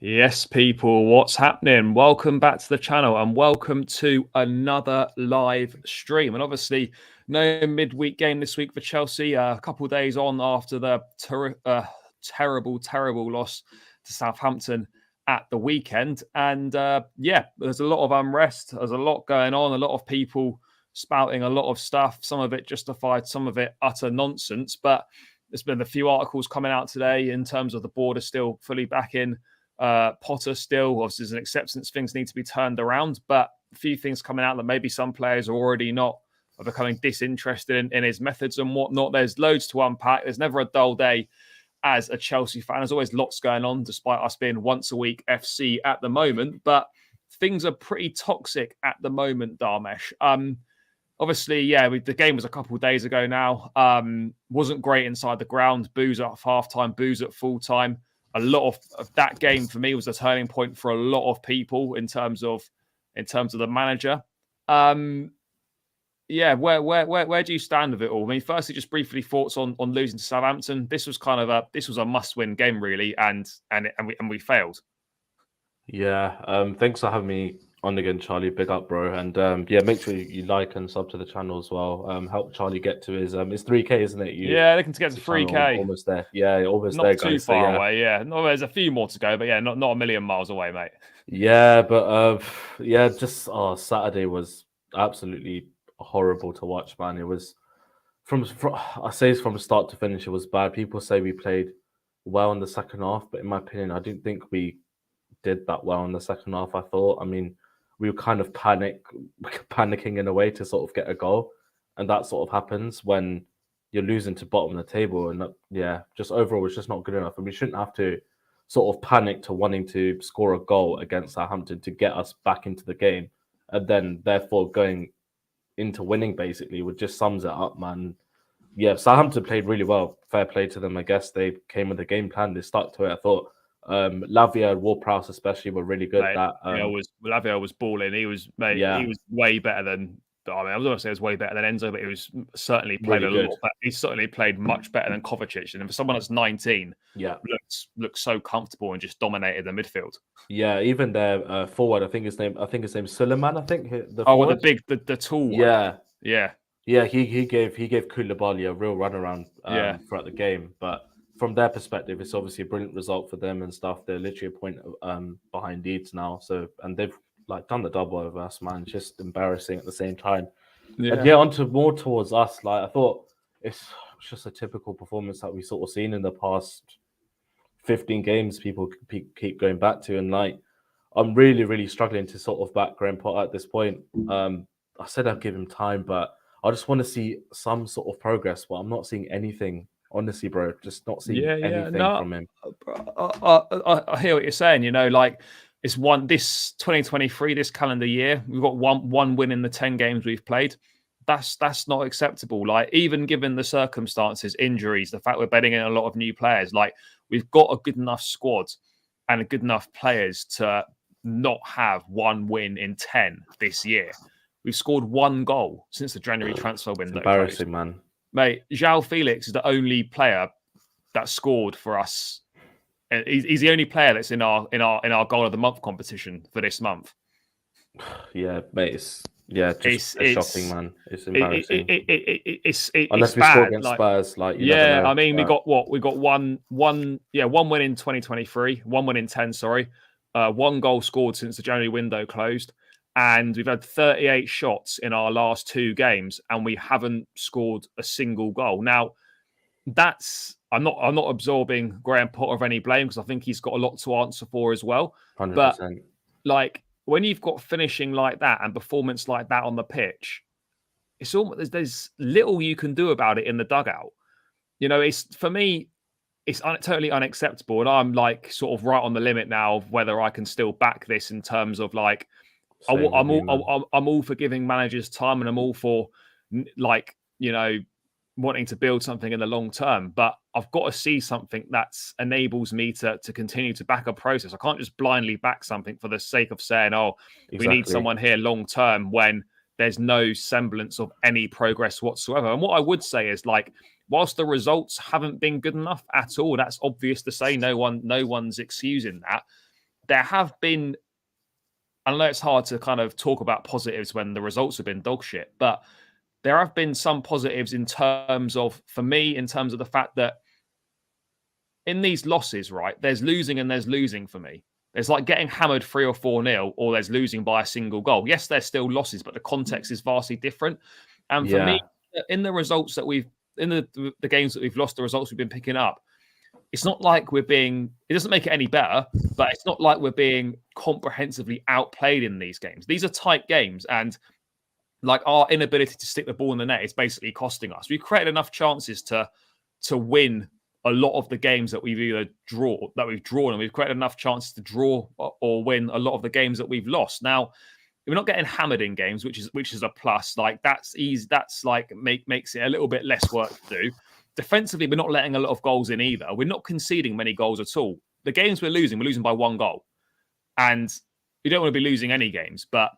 Yes, people, what's happening? Welcome back to the channel and welcome to another live stream. And obviously, no midweek game this week for Chelsea. A couple of days on after the terrible loss to Southampton at the weekend. And there's a lot of unrest. There's a lot going on. A lot of people spouting a lot of stuff. Some of it justified, some of it utter nonsense. But there's been a few articles coming out today in terms of the border still fully back in. Potter still, obviously, there's an acceptance. Things need to be turned around, but a few things coming out that maybe some players are already are becoming disinterested in his methods and whatnot. There's loads to unpack. There's never a dull day as a Chelsea fan. There's always lots going on, despite us being once a week FC at the moment. But things are pretty toxic at the moment, Dharmesh. Obviously, the game was a couple of days ago now. Wasn't great inside the ground. Boos at halftime, boos at full time. A lot of that game for me was a turning point for a lot of people in terms of the manager. Where do you stand with it all? I mean, firstly, just briefly thoughts on losing to Southampton. This was a must-win game really, and we failed. Yeah, thanks for having me on again, Charlie. Big up, bro. And make sure you like and sub to the channel as well. Help Charlie get to his it's 3K, isn't it? Looking to get to 3K. Almost there. Yeah, almost not there, guys. Not too far away. Yeah, no, there's a few more to go, but not a million miles away, mate. Yeah, but Saturday was absolutely horrible to watch, man. It was from start to finish, it was bad. People say we played well in the second half, but in my opinion, I didn't think we did that well in the second half. I thought, we were kind of panicking in a way to sort of get a goal, and that sort of happens when you're losing to bottom of the table. And just overall, it's just not good enough, and we shouldn't have to sort of panic to wanting to score a goal against Southampton to get us back into the game, and then therefore going into winning basically, which just sums it up, man. Yeah, Southampton played really well. Fair play to them. I guess they came with a game plan. They stuck to it. I thought Lavia and Ward-Prowse especially were really good. Lavia was balling. He was way better than. I was going to say he was way better than Enzo, but he was certainly played really a lot better. He certainly played much better than Kovacic. And for someone that's 19, looks so comfortable and just dominated the midfield. Yeah, even their forward, I think his name's Suleiman. I think the tall one. Yeah. He gave Koulibaly a real runaround throughout the game, but from their perspective, it's obviously a brilliant result for them and stuff. They're literally a point behind Leeds now. And they've done the double over us, man. It's just embarrassing at the same time. Yeah. And onto more towards us. I thought it's just a typical performance that we sort of seen in the past 15 games. People keep going back to, and I'm really, really struggling to sort of back Graham Potter at this point. I said I'd give him time, but I just want to see some sort of progress. But I'm not seeing anything. Honestly, bro, just not seeing anything from him. I hear what you're saying. It's this 2023, this calendar year, we've got one win in the 10 games we've played. That's not acceptable. Even given the circumstances, injuries, the fact we're betting in a lot of new players, we've got a good enough squad and a good enough players to not have one win in 10 this year. We've scored one goal since the January transfer window. It's embarrassing, man. Mate, João Felix is the only player that scored for us. He's the only player that's in our goal of the month competition for this month. Yeah, mate. It's shocking, man. It's embarrassing. Unless we bad. score against Spurs, we got what? We got one win in 2023, one win in 10. Sorry, one goal scored since the January window closed. And we've had 38 shots in our last 2 games, and we haven't scored a single goal. Now, I'm not absorbing Graham Potter of any blame, because I think he's got a lot to answer for as well. 100%. But when you've got finishing like that and performance like that on the pitch, it's almost there's little you can do about it in the dugout. For me, it's totally unacceptable, and I'm sort of right on the limit now of whether I can still back this in terms of I'm all for giving managers time, and I'm all for wanting to build something in the long term. But I've got to see something that enables me to continue to back a process. I can't just blindly back something for the sake of saying, we need someone here long term, when there's no semblance of any progress whatsoever. And what I would say is, whilst the results haven't been good enough at all, that's obvious to say. No one's excusing that. there have been, I know it's hard to kind of talk about positives when the results have been dog shit, but there have been some positives in terms of, for me, in terms of the fact that in these losses, right, there's losing and there's losing for me. There's like getting hammered 3 or 4-0, or there's losing by a single goal. Yes, there's still losses, but the context is vastly different. And for me, in the results that in the games that we've lost, the results we've been picking up, it's not like it doesn't make it any better, but it's not like we're being comprehensively outplayed in these games. These are tight games, and like our inability to stick the ball in the net is basically costing us. We've created enough chances to win a lot of the games that we've drawn, and we've created enough chances to draw or win a lot of the games that we've lost. Now, we're not getting hammered in games, which is a plus. Like that's easy. That's like makes it a little bit less work to do. Defensively, we're not letting a lot of goals in either. We're not conceding many goals at all. The games we're losing by 1 goal, and we don't want to be losing any games. But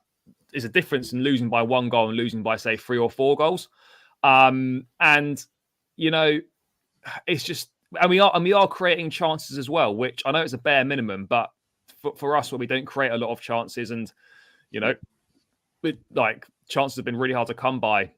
there's a difference in losing by 1 goal and losing by, say, 3 or 4 goals. And you know, it's just, and we are creating chances as well, which I know it's a bare minimum, but for us, where we don't create a lot of chances, and you know, like chances have been really hard to come by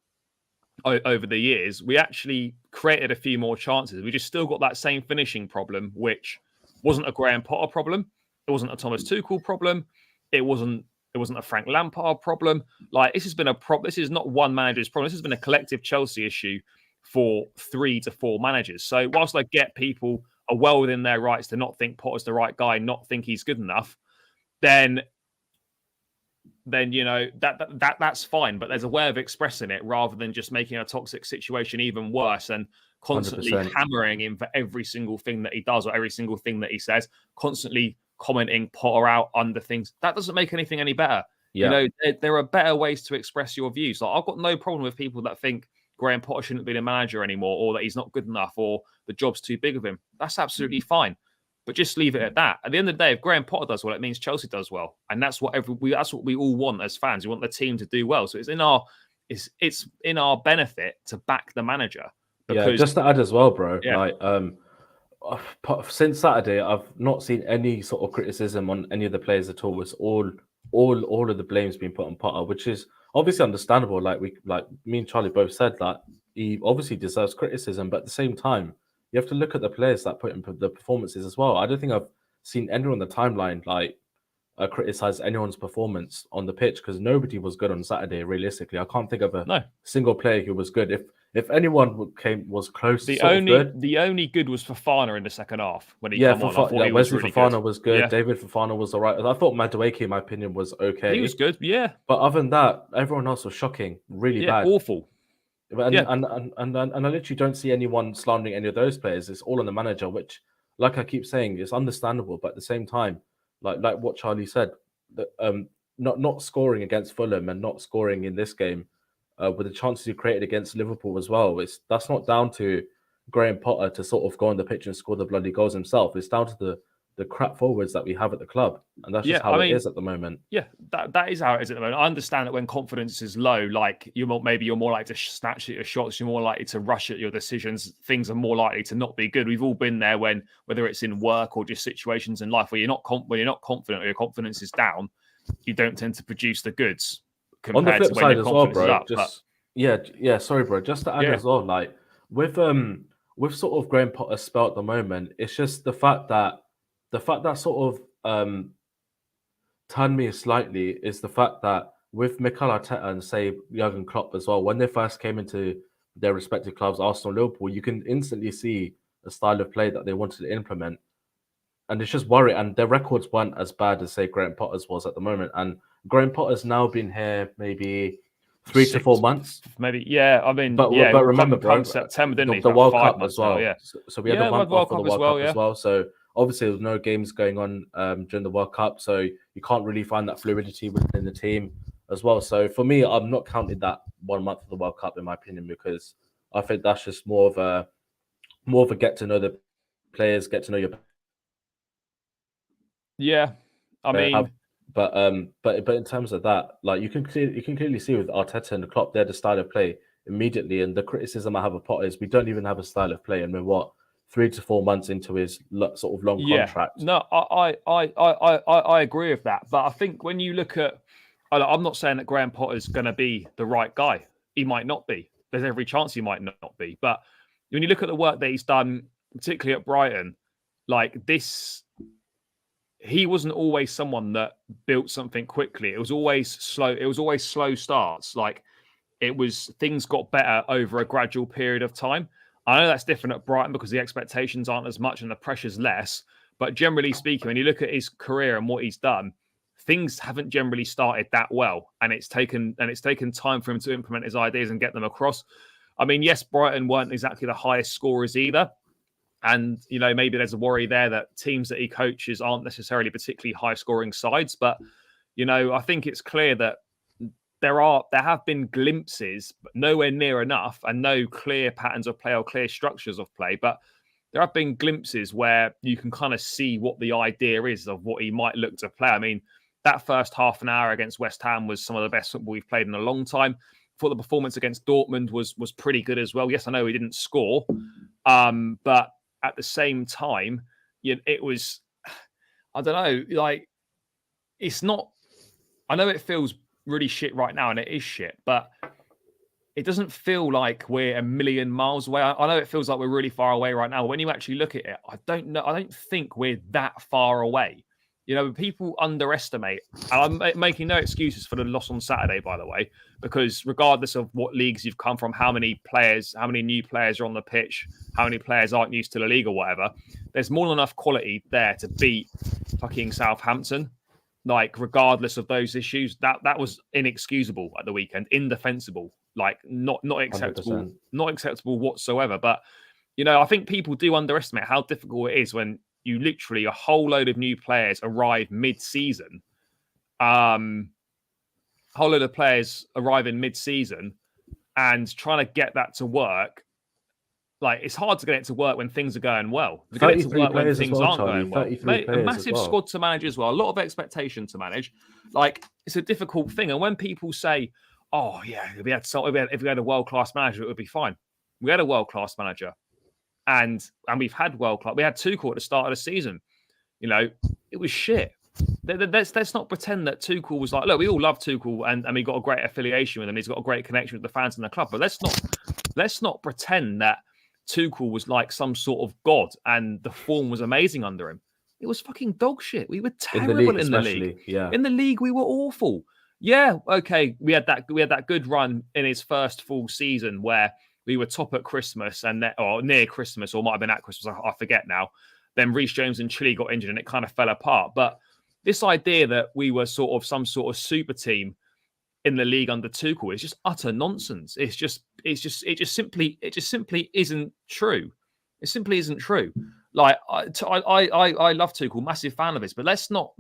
over the years, we actually created a few more chances. We just still got that same finishing problem, which wasn't a Graham Potter problem. It wasn't a Thomas Tuchel problem. It wasn't a Frank Lampard problem. Like, this has been a problem. This is not one manager's problem. This has been a collective Chelsea issue for 3 to 4 managers. So whilst I get people are well within their rights to not think Potter's the right guy, not think he's good enough, then you know that's fine. But there's a way of expressing it rather than just making a toxic situation even worse and constantly 100%. Hammering him for every single thing that he does or every single thing that he says, constantly commenting Potter out under things. That doesn't make anything any better. Yeah. You know, there are better ways to express your views. Like, I've got no problem with people that think Graham Potter shouldn't be the manager anymore, or that he's not good enough, or the job's too big of him. That's absolutely fine. But just leave it at that. At the end of the day, if Graham Potter does well, it means Chelsea does well, and that's what we all want as fans. We want the team to do well. So it's in our benefit to back the manager. Because, just to add as well, bro. Like, since Saturday, I've not seen any sort of criticism on any of the players at all. It's all of the blame's been put on Potter, which is obviously understandable. Like me and Charlie both said that he obviously deserves criticism, but at the same time, you have to look at the players that put in the performances as well. I don't think I've seen anyone on the timeline criticize anyone's performance on the pitch, because nobody was good on Saturday. Realistically, I can't think of a single player who was good. If anyone was close, the only good was Fofana in the second half when he came on. I thought he was Wesley really Fofana good. was good. Yeah. David Fofana was all right. I thought Madueke, in my opinion, was okay. He was good, yeah. But other than that, everyone else was shocking, really bad, awful. And I literally don't see anyone slandering any of those players. It's all on the manager, which, like I keep saying, is understandable. But at the same time, like what Charlie said, not scoring against Fulham and not scoring in this game, with the chances you created against Liverpool as well, that's not down to Graham Potter to sort of go on the pitch and score the bloody goals himself. It's down to the crap forwards that we have at the club, and that's just how it is at the moment. Yeah, that is how it is at the moment. I understand that when confidence is low, like you're more likely to snatch at your shots, you're more likely to rush at your decisions. Things are more likely to not be good. We've all been there whether it's in work or just situations in life where you're not confident or your confidence is down, you don't tend to produce the goods. On the flip side as well, bro. Sorry, bro. Just to add as well, like with sort of Graham Potter's spell at the moment, it's just the fact that sort of turned me slightly is the fact that with Mikel Arteta and say Jurgen Klopp as well, when they first came into their respective clubs, Arsenal, Liverpool, you can instantly see the style of play that they wanted to implement, and it's just worrying. And their records weren't as bad as say Graham Potter's was at the moment, and Graham Potter's now been here maybe 3 to 4 months, maybe. Yeah, I mean, but remember, bro, September, didn't he? The World Cup as well. Now, so we had the month off for the World Cup as well. So obviously, there was no games going on during the World Cup, so you can't really find that fluidity within the team as well. So for me, I'm not counting that 1 month of the World Cup in my opinion, because I think that's just more of a get to know the players, get to know your. Yeah, I mean. But in terms of that, like you can clearly see with Arteta and the Klopp, they're the style of play immediately. And the criticism I have of Potter is we don't even have a style of play, and we're 3 to 4 months into his sort of long contract. No, I agree with that. But I think when you look at, I'm not saying that Graham Potter's going to be the right guy. He might not be. There's every chance he might not be. But when you look at the work that he's done, particularly at Brighton, like this, he wasn't always someone that built something quickly. It was always slow. It was always slow starts. Like things got better over a gradual period of time. I know that's different at Brighton because the expectations aren't as much and the pressure's less. But generally speaking, when you look at his career and what he's done, things haven't generally started that well. And it's taken time for him to implement his ideas and get them across. I mean, yes, Brighton weren't exactly the highest scorers either. And, maybe there's a worry there that teams that he coaches aren't necessarily particularly high scoring sides. But, I think it's clear that there have been glimpses, but nowhere near enough, and no clear patterns of play or clear structures of play. But there have been glimpses where you can kind of see what the idea is of what he might look to play. I mean, that first half an hour against West Ham was some of the best football we've played in a long time. I thought the performance against Dortmund was pretty good as well. Yes, I know he didn't score, but at the same time, it was, I don't know, like, it's not, I know it feels really shit right now, and it is shit, but it doesn't feel like we're a million miles away. I know it feels like we're really far away right now. When you actually look at it, I don't think we're that far away. People underestimate, and I'm making no excuses for the loss on Saturday, by the way, because regardless of what leagues you've come from, how many new players are on the pitch, how many players aren't used to the league or whatever, there's more than enough quality there to beat fucking Southampton. Like, regardless of those issues, that was inexcusable at the weekend, indefensible, like not acceptable, 100%. Not acceptable whatsoever. But I think people do underestimate how difficult it is when you literally a whole load of new players arrive mid-season. Whole load of players arrive in mid-season, and trying to get that to work. Like, it's hard to get it to work when things are going well. To get it to work when things aren't going well. Mate, a massive squad to manage as well. A lot of expectation to manage. Like, it's a difficult thing. And when people say, "Oh yeah, if we had a world-class manager, it would be fine." We had a world-class manager, and we've had world-class. We had Tuchel at the start of the season. It was shit. Let's not pretend that Tuchel was like, look, we all love Tuchel and we got a great affiliation with him. He's got a great connection with the fans in the club. But let's not pretend that Tuchel was like some sort of god and the form was amazing under him. It was fucking dog shit. We were terrible in the league. Yeah. In the league, we were awful. Yeah, okay. We had that good run in his first full season where we were top at Christmas or near Christmas, or might have been at Christmas. I forget now. Then Reece James and Chile got injured and it kind of fell apart. But this idea that we were sort of some sort of super team in the league under Tuchel is just utter nonsense. It just simply isn't true. It simply isn't true. Like, I love Tuchel, massive fan of his, but let's not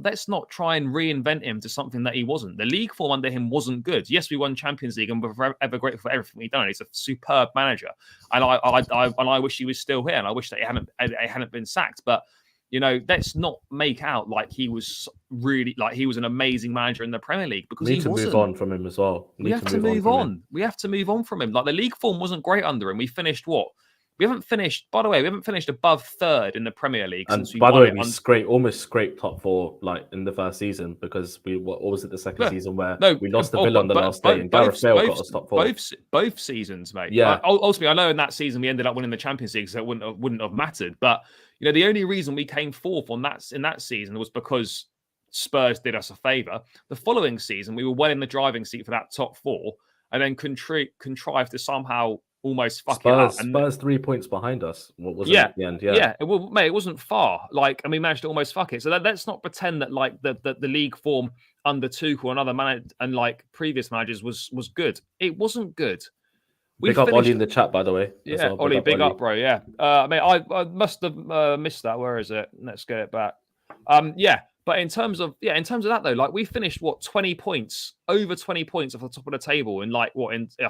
try and reinvent him to something that he wasn't. The league form under him wasn't good. Yes, we won Champions League and we're forever grateful for everything we've done. He's a superb manager, and I wish he was still here, and I wish that he hadn't been sacked. But let's not make out like he was an amazing manager in the Premier League, because he wasn't. We need to move on from him as well. We have to move on. We have to move on from him. Like, the league form wasn't great under him. We finished what? We haven't finished above third in the Premier League since we won. By the way, we almost scraped top four like in the first season, because what was it, the second season where we lost to Villa on the last day and Gareth Bale got us top four. Both seasons, mate. Yeah. Ultimately, I know in that season we ended up winning the Champions League, so it wouldn't have mattered. But the only reason we came fourth in that season was because Spurs did us a favour. The following season, we were well in the driving seat for that top four, and then contrived to somehow almost fuck it up. And Spurs 3 points behind us. What was it at the end? Yeah. Well, mate, it wasn't far. Like, we managed to almost fuck it. So let's not pretend that like the league form under Tuchel and other and like previous managers was good. It wasn't good. Big up Ollie in the chat, by the way. Yeah, Ollie, big up, bro. Yeah. Mate, I must have missed that. Where is it? Let's get it back. Yeah. But in terms of that though, like, we finished 20 points, over 20 points off the top of the table in I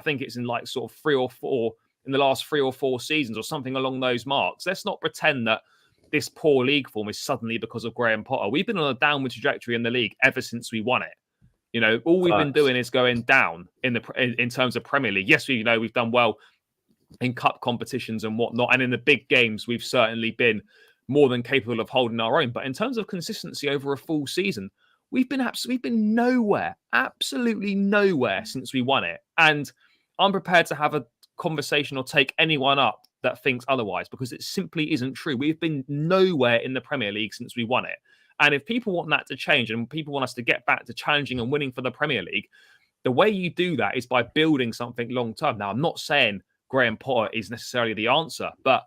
think it's in like sort of 3 or 4 in the last 3 or 4 seasons or something along those marks. Let's not pretend that this poor league form is suddenly because of Graham Potter. We've been on a downward trajectory in the league ever since we won it. All we've been doing is going down in terms of Premier League. Yes, we've done well in cup competitions and whatnot. And in the big games, we've certainly been more than capable of holding our own. But in terms of consistency over a full season, we've been nowhere, absolutely nowhere since we won it. And I'm prepared to have a conversation or take anyone up that thinks otherwise, because it simply isn't true. We've been nowhere in the Premier League since we won it. And if people want that to change and people want us to get back to challenging and winning for the Premier League, the way you do that is by building something long term. Now, I'm not saying Graham Potter is necessarily the answer, but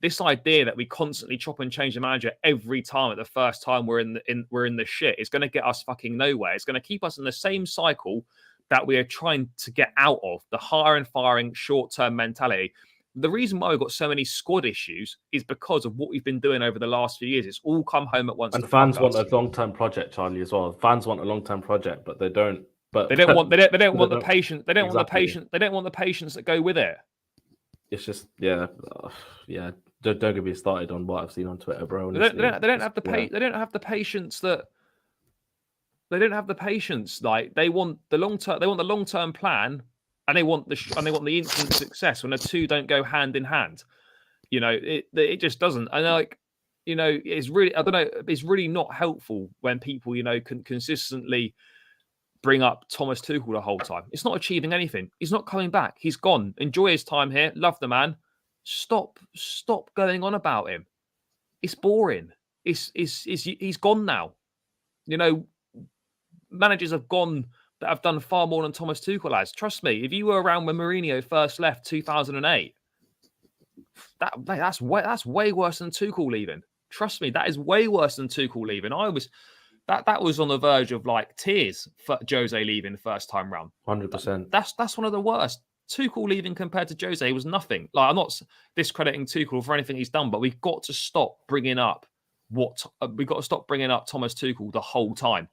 this idea that we constantly chop and change the manager every time at the first time we're in the shit is going to get us fucking nowhere. It's going to keep us in the same cycle that we are trying to get out of, the hire and firing short-term mentality. The reason why we've got so many squad issues is because of what we've been doing over the last few years. It's all come home at once. And fans want a long-term project, Charlie, as well. Fans want a long-term project, but they don't. But they don't want the patience. They don't want the Exactly. patience. They don't want the patience that go with it. It's just yeah. Don't get me started on what I've seen on Twitter, bro. They don't have the patience that. They don't have the patience. Like, they want the long term. They want the long term plan, and they want the instant success when the two don't go hand in hand. You know, it just doesn't. And like, you know, it's really, I don't know. It's really not helpful when people, you know, can consistently bring up Thomas Tuchel the whole time. It's not achieving anything. He's not coming back. He's gone. Enjoy his time here. Love the man. Stop going on about him. It's boring. He's gone now. You know, managers have gone that have done far more than Thomas Tuchel has. Trust me, if you were around when Mourinho first left 2008, that's way worse than Tuchel leaving. Trust me, that is way worse than Tuchel leaving. That was on the verge of like tears for Jose leaving the first time round. 100%. That's one of the worst. Tuchel leaving compared to Jose was nothing. Like, I'm not discrediting Tuchel for anything he's done, but we've got to stop bringing up Thomas Tuchel the whole time.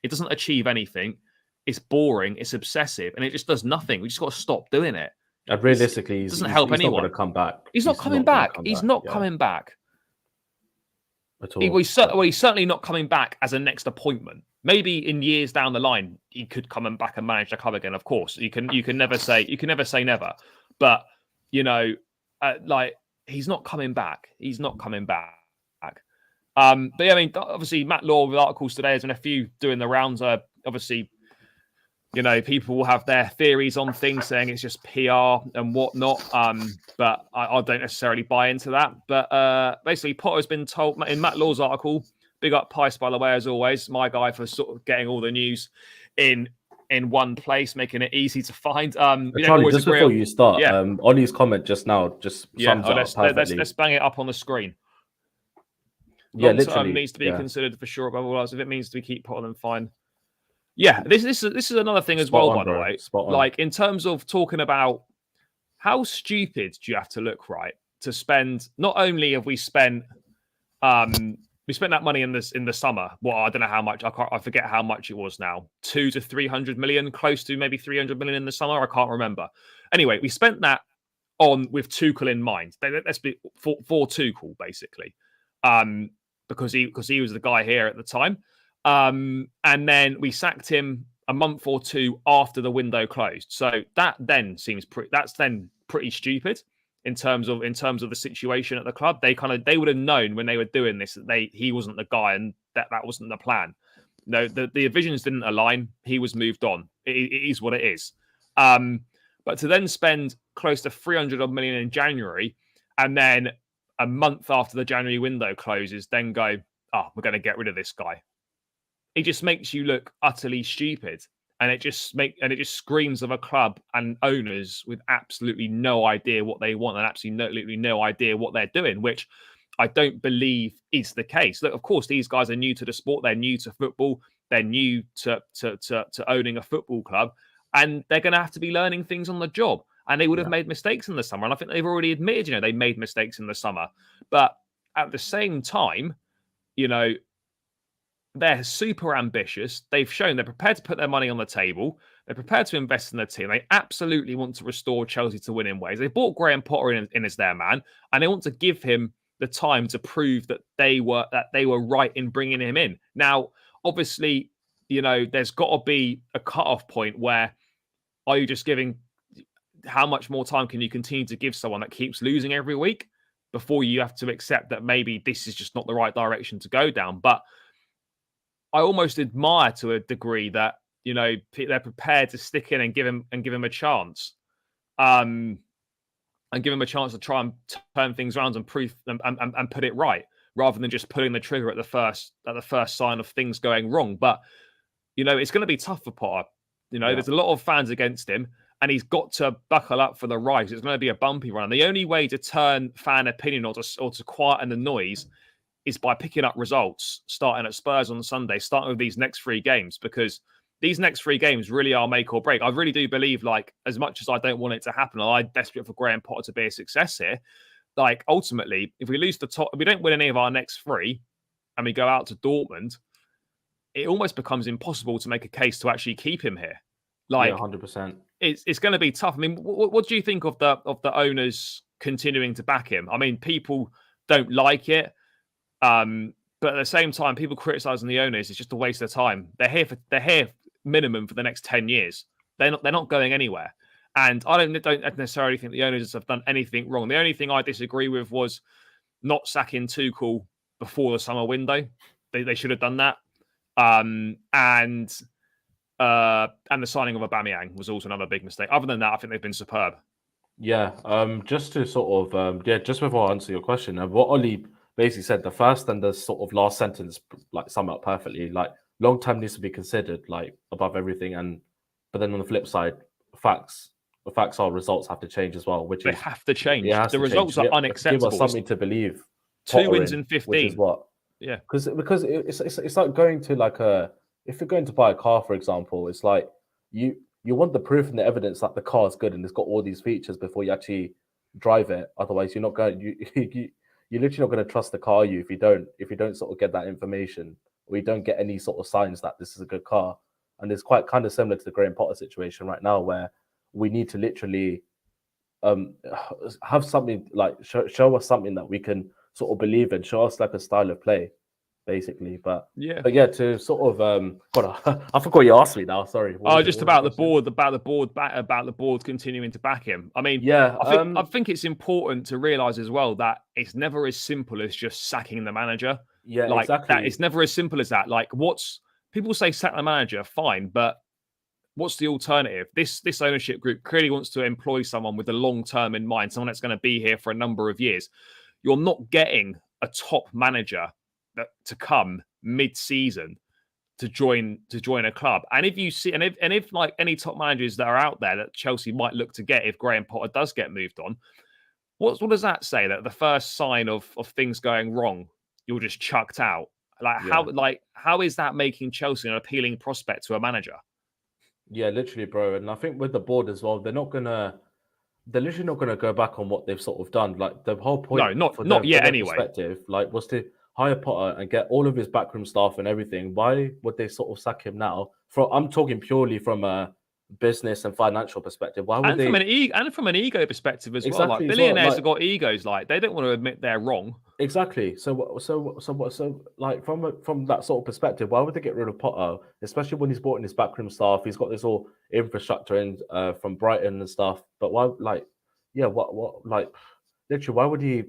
It doesn't achieve anything. It's boring. It's obsessive, and it just does nothing. We just got to stop doing it. And realistically, it doesn't help anyone. He's not going to come back. He's not coming back. He's not coming back at all. He's certainly not coming back as a next appointment. Maybe in years down the line, he could come back and manage the club again. Of course, you can never say never. But you know, like, he's not coming back. He's not coming back. But yeah, I mean, obviously, Matt Law with articles today has been a few doing the rounds. Obviously, you know, people will have their theories on things, saying it's just PR and whatnot. But I don't necessarily buy into that. But basically, Potter's been told in Matt Law's article. Big up Pice, by the way, as always. My guy for sort of getting all the news in one place, making it easy to find. Charlie, just before you start, Ollie's comment just now sums it up perfectly. Let's bang it up on the screen. Literally needs to be considered for sure. Above all else, if it means to keep Potter, then fine. Yeah, this is another thing as well, by the way. Like, in terms of talking about how stupid do you have to look, right, to spend? Not only have we spent, we spent that money in the summer. Well, I don't know how much. I forget how much it was now. 200 to 300 million, close to maybe 300 million in the summer. I can't remember. Anyway, we spent that with Tuchel in mind. Let's be for Tuchel, basically. Because he was the guy here at the time. And then we sacked him a month or two after the window closed. So that then seems pretty stupid in terms of the situation at the club. They would have known when they were doing this that he wasn't the guy and that wasn't the plan. No, the visions didn't align. He was moved on. It is what it is. But to then spend close to 300 million in January, and then a month after the January window closes, then go, we're going to get rid of this guy. It just makes you look utterly stupid, and it just screams of a club and owners with absolutely no idea what they want and absolutely no idea what they're doing, which I don't believe is the case. Look, of course, these guys are new to the sport. They're new to football. They're new to owning a football club, and they're going to have to be learning things on the job. And they would have made mistakes in the summer. And I think they've already admitted, you know, they made mistakes in the summer. But at the same time, you know, they're super ambitious. They've shown they're prepared to put their money on the table. They're prepared to invest in the team. They absolutely want to restore Chelsea to winning ways. They brought Graham Potter in as their man, and they want to give him the time to prove that they were right in bringing him in. Now, obviously, you know, there's got to be a cutoff point where are you just giving how much more time can you continue to give someone that keeps losing every week before you have to accept that maybe this is just not the right direction to go down? But I almost admire to a degree that, they're prepared to stick in and give him a chance. And give him a chance to try and turn things around and prove and put it right, rather than just pulling the trigger at the first sign of things going wrong. But it's going to be tough for Potter. There's a lot of fans against him, and he's got to buckle up for the rise. It's going to be a bumpy run. And the only way to turn fan opinion or to quieten the noise is by picking up results, starting at Spurs on Sunday, starting with these next 3 games, because these next 3 games really are make or break. I really do believe, like, as much as I don't want it to happen, I'm desperate for Graham Potter to be a success here. Like, ultimately, if we lose if we don't win any of our next 3 and we go out to Dortmund, it almost becomes impossible to make a case to actually keep him here. Like, 100%. It's going to be tough. I mean, what do you think of the owners continuing to back him? I mean, people don't like it. But at the same time, people criticizing the owners is just a waste of time. They're here minimum for the next 10 years. They're not going anywhere. And I don't necessarily think the owners have done anything wrong. The only thing I disagree with was not sacking Tuchel before the summer window. They should have done that. And the signing of Aubameyang was also another big mistake. Other than that, I think they've been superb. Yeah. Just to sort of just before I answer your question, what Ollie basically said, the first and the sort of last sentence like sum up perfectly. Like, long term needs to be considered like above everything, but then on the flip side, facts are results have to change as well, which they have to change. The results are unacceptable. Give us something to believe. 2 wins in 15, which is what? Yeah, because it's like going to like if you're going to buy a car, for example, it's like you want the proof and the evidence that the car is good and it's got all these features before you actually drive it. Otherwise, you're not going. You're literally not going to trust the car if you don't sort of get that information, or you don't get any sort of signs that this is a good car. And it's quite kind of similar to the Graham Potter situation right now, where we need to literally have something like show us something that we can sort of believe in, show us like a style of play, basically. But yeah, to sort of God, I forgot you asked me now. Sorry. About the board continuing to back him. I mean, I think it's important to realise as well that it's never as simple as just sacking the manager. Yeah, like exactly. that. It's never as simple as that. Like, people say sack the manager, fine, but what's the alternative? This ownership group clearly wants to employ someone with the long term in mind, someone that's going to be here for a number of years. You're not getting a top manager to come mid-season to join a club. And if you see, and if like any top managers that are out there that Chelsea might look to get if Graham Potter does get moved on, what does that say? That the first sign of things going wrong, you're just chucked out? How is that making Chelsea an appealing prospect to a manager? Yeah, literally, bro. And I think with the board as well, they're literally not gonna go back on what they've sort of done. Like, the whole point, not yet anyway, perspective, like, was to hire Potter and get all of his backroom staff and everything. Why would they sort of sack him now? I'm talking purely from a business and financial perspective. Why would from an ego perspective as well? Like, billionaires have got egos. Like, they don't want to admit they're wrong. Exactly. So like, from that sort of perspective, why would they get rid of Potter? Especially when he's brought in his backroom staff, he's got this all infrastructure in from Brighton and stuff. But why, like, literally, why would he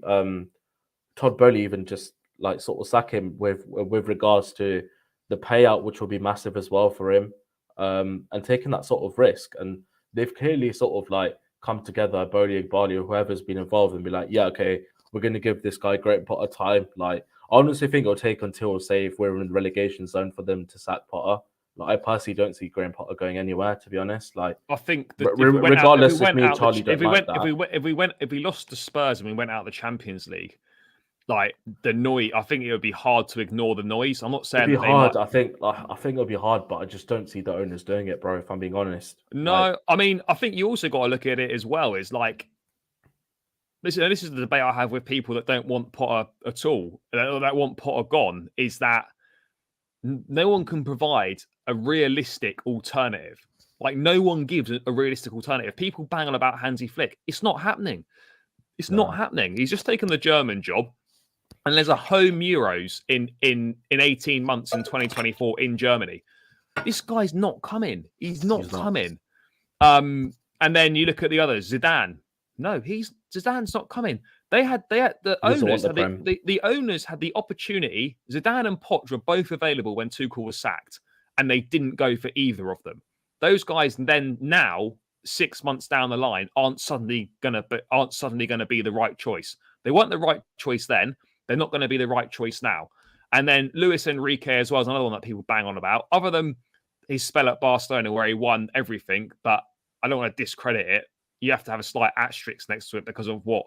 Todd Boehly even just like sort of sack him with regards to the payout, which will be massive as well for him, and taking that sort of risk? And they've clearly sort of like come together, Boehly, Barley, or whoever's been involved, and be like, yeah, okay, we're going to give this guy Graham Potter time. Like, I honestly think it'll take until, say, if we're in the relegation zone for them to sack Potter. Like, I personally don't see Graham Potter going anywhere, to be honest. Like, I think that regardless if me and Charlie don't like that. If we lost to Spurs and we went out of the Champions League, like, the noise, I think it would be hard to ignore the noise. I'm not saying it'd be hard. I think it'll be hard, but I just don't see the owners doing it, bro. If I'm being honest. No, I mean, I think you also got to look at it as well. Is like, this is the debate I have with people that don't want Potter at all, that want Potter gone, is that no one can provide a realistic alternative. Like, no one gives a realistic alternative. People bang on about Hansi Flick. It's not happening. It's not happening. He's just taken the German job, and there's a home Euros in 18 months in 2024 in Germany. This guy's not coming. He's not coming. And then you look at the others, Zidane. No, Zidane's not coming. The owners had the opportunity. Zidane and Poch were both available when Tuchel was sacked, and they didn't go for either of them. Those guys then now 6 months down the line aren't suddenly gonna be the right choice. They weren't the right choice then. They're not going to be the right choice now. And then Luis Enrique as well is another one that people bang on about. Other than his spell at Barcelona where he won everything, but I don't want to discredit it. You have to have a slight asterisk next to it because of what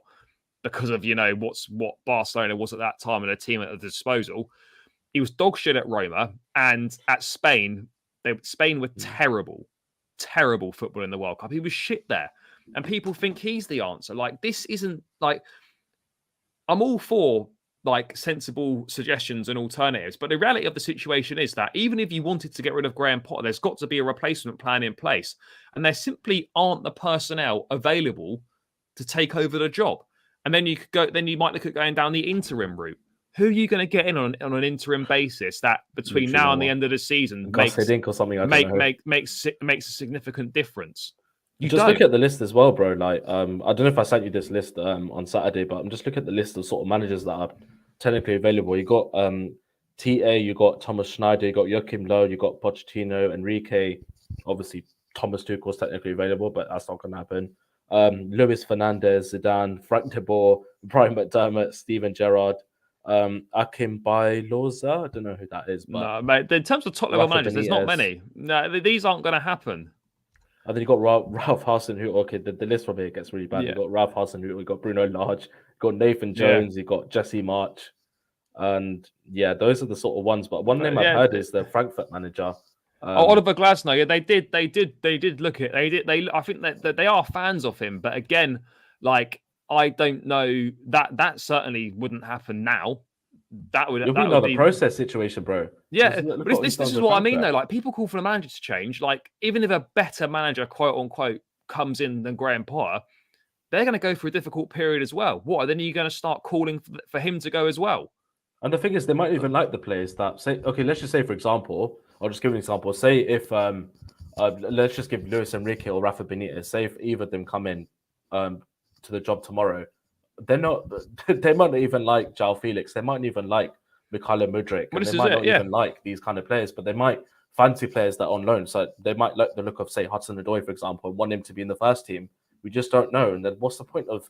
Barcelona was at that time and a team at the disposal. He was dog shit at Roma, and at Spain, Spain were terrible football in the World Cup. He was shit there, and people think he's the answer. Like, this isn't like, I'm all for like sensible suggestions and alternatives, but the reality of the situation is that even if you wanted to get rid of Graham Potter, there's got to be a replacement plan in place, and there simply aren't the personnel available to take over the job. And then you might look at going down the interim route. Who are you going to get in on an interim basis that between now and the end of the season makes a significant difference? Look at the list as well, bro. Like, I don't know if I sent you this list on Saturday, but I'm just looking at the list of sort of managers that are technically available. You got TA, you got Thomas Schneider, you got Joachim Low, you got Pochettino, Enrique. Obviously, Thomas Tuchel's technically available, but that's not going to happen. Luis Fernandez, Zidane, Frank de Boer, Brian McDermott, Steven Gerrard, Akim Bailoza. I don't know who that is. But no, mate. In terms of top level managers, there's not many. No, these aren't going to happen. And then you got Ralph Hasenhüttl. The list from here gets really bad. You got Ralph Hasenhüttl, you got Bruno Lage, you got Nathan Jones, you got Jesse March, and those are the sort of ones. But one name I've heard is the Frankfurt manager. Oliver Glasner. Yeah, they did look at. I think that they are fans of him, but again, like, I don't know that certainly wouldn't happen now. That would be process situation, bro. Yeah, but this is what I mean, though. Like, people call for the manager to change. Like, even if a better manager, quote unquote, comes in than Graham Potter, they're going to go through a difficult period as well. What? Then are you going to start calling for him to go as well? And the thing is, they might even like the players that say, okay, let's just say, for example, I'll just give an example. Say if let's just give Luis Enrique or Rafa Benitez, say if either of them come in to the job tomorrow, they might not even like João Felix. They might not even like Mykhailo Mudryk. And they might not even like these kind of players, but they might fancy players that are on loan. So they might like the look of, say, Hudson-Odoi, for example, and want him to be in the first team. We just don't know. And then what's the point of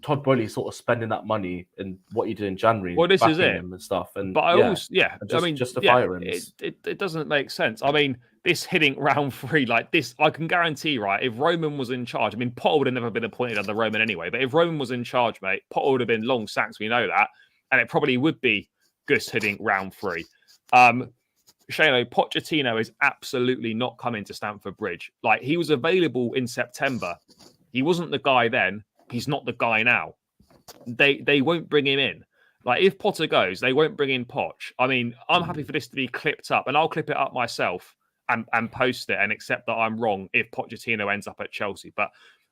Todd Boehly sort of spending that money in what he did in January? Well, this is it. And stuff. And but I mean, just to fire him. It doesn't make sense. I mean, this hitting round 3 like this, I can guarantee, right? If Roman was in charge, I mean, Potter would have never been appointed under Roman anyway. But if Roman was in charge, mate, Potter would have been long sacked. We know that, and it probably would be Gus hitting round 3. Shano, Pochettino is absolutely not coming to Stamford Bridge. Like, he was available in September. He wasn't the guy then. He's not the guy now. They won't bring him in. Like, if Potter goes, they won't bring in Poch. I mean, I'm happy for this to be clipped up, and I'll clip it up myself and post it and accept that I'm wrong if Pochettino ends up at Chelsea. But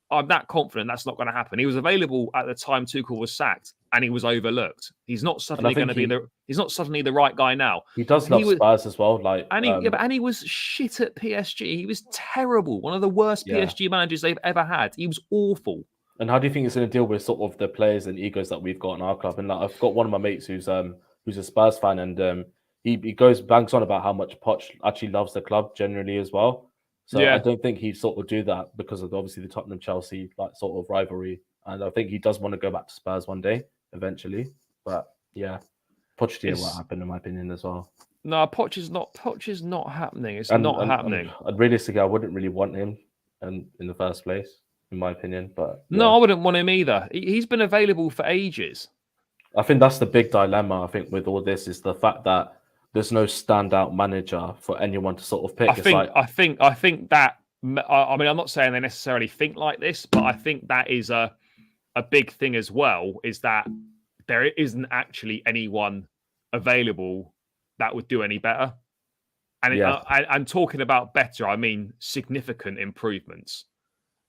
I'm that confident that's not going to happen. He was available at the time Tuchel was sacked, and he was overlooked. He's not suddenly going to be he's not suddenly the right guy now. He does love Spurs as well. Like, and he was shit at PSG. He was terrible. One of the worst PSG managers they've ever had. He was awful. And how do you think it's going to deal with sort of the players and egos that we've got in our club? And like, I've got one of my mates who's a Spurs fan, and he banks on about how much Poch actually loves the club generally as well. So I don't think he'd sort of do that because of obviously the Tottenham Chelsea like sort of rivalry, and I think he does want to go back to Spurs one day eventually. But yeah, Pochettino won't happen in my opinion as well. No, Poch is not happening. It's not happening. And realistically, I wouldn't really want him in the first place, in my opinion. But no, I wouldn't want him either. He's been available for ages. I think that's the big dilemma. I think with all this is the fact that there's no standout manager for anyone to sort of pick. I think that. I mean, I'm not saying they necessarily think like this, but I think that is a big thing as well. Is that there isn't actually anyone available that would do any better. And I'm talking about better. I mean significant improvements.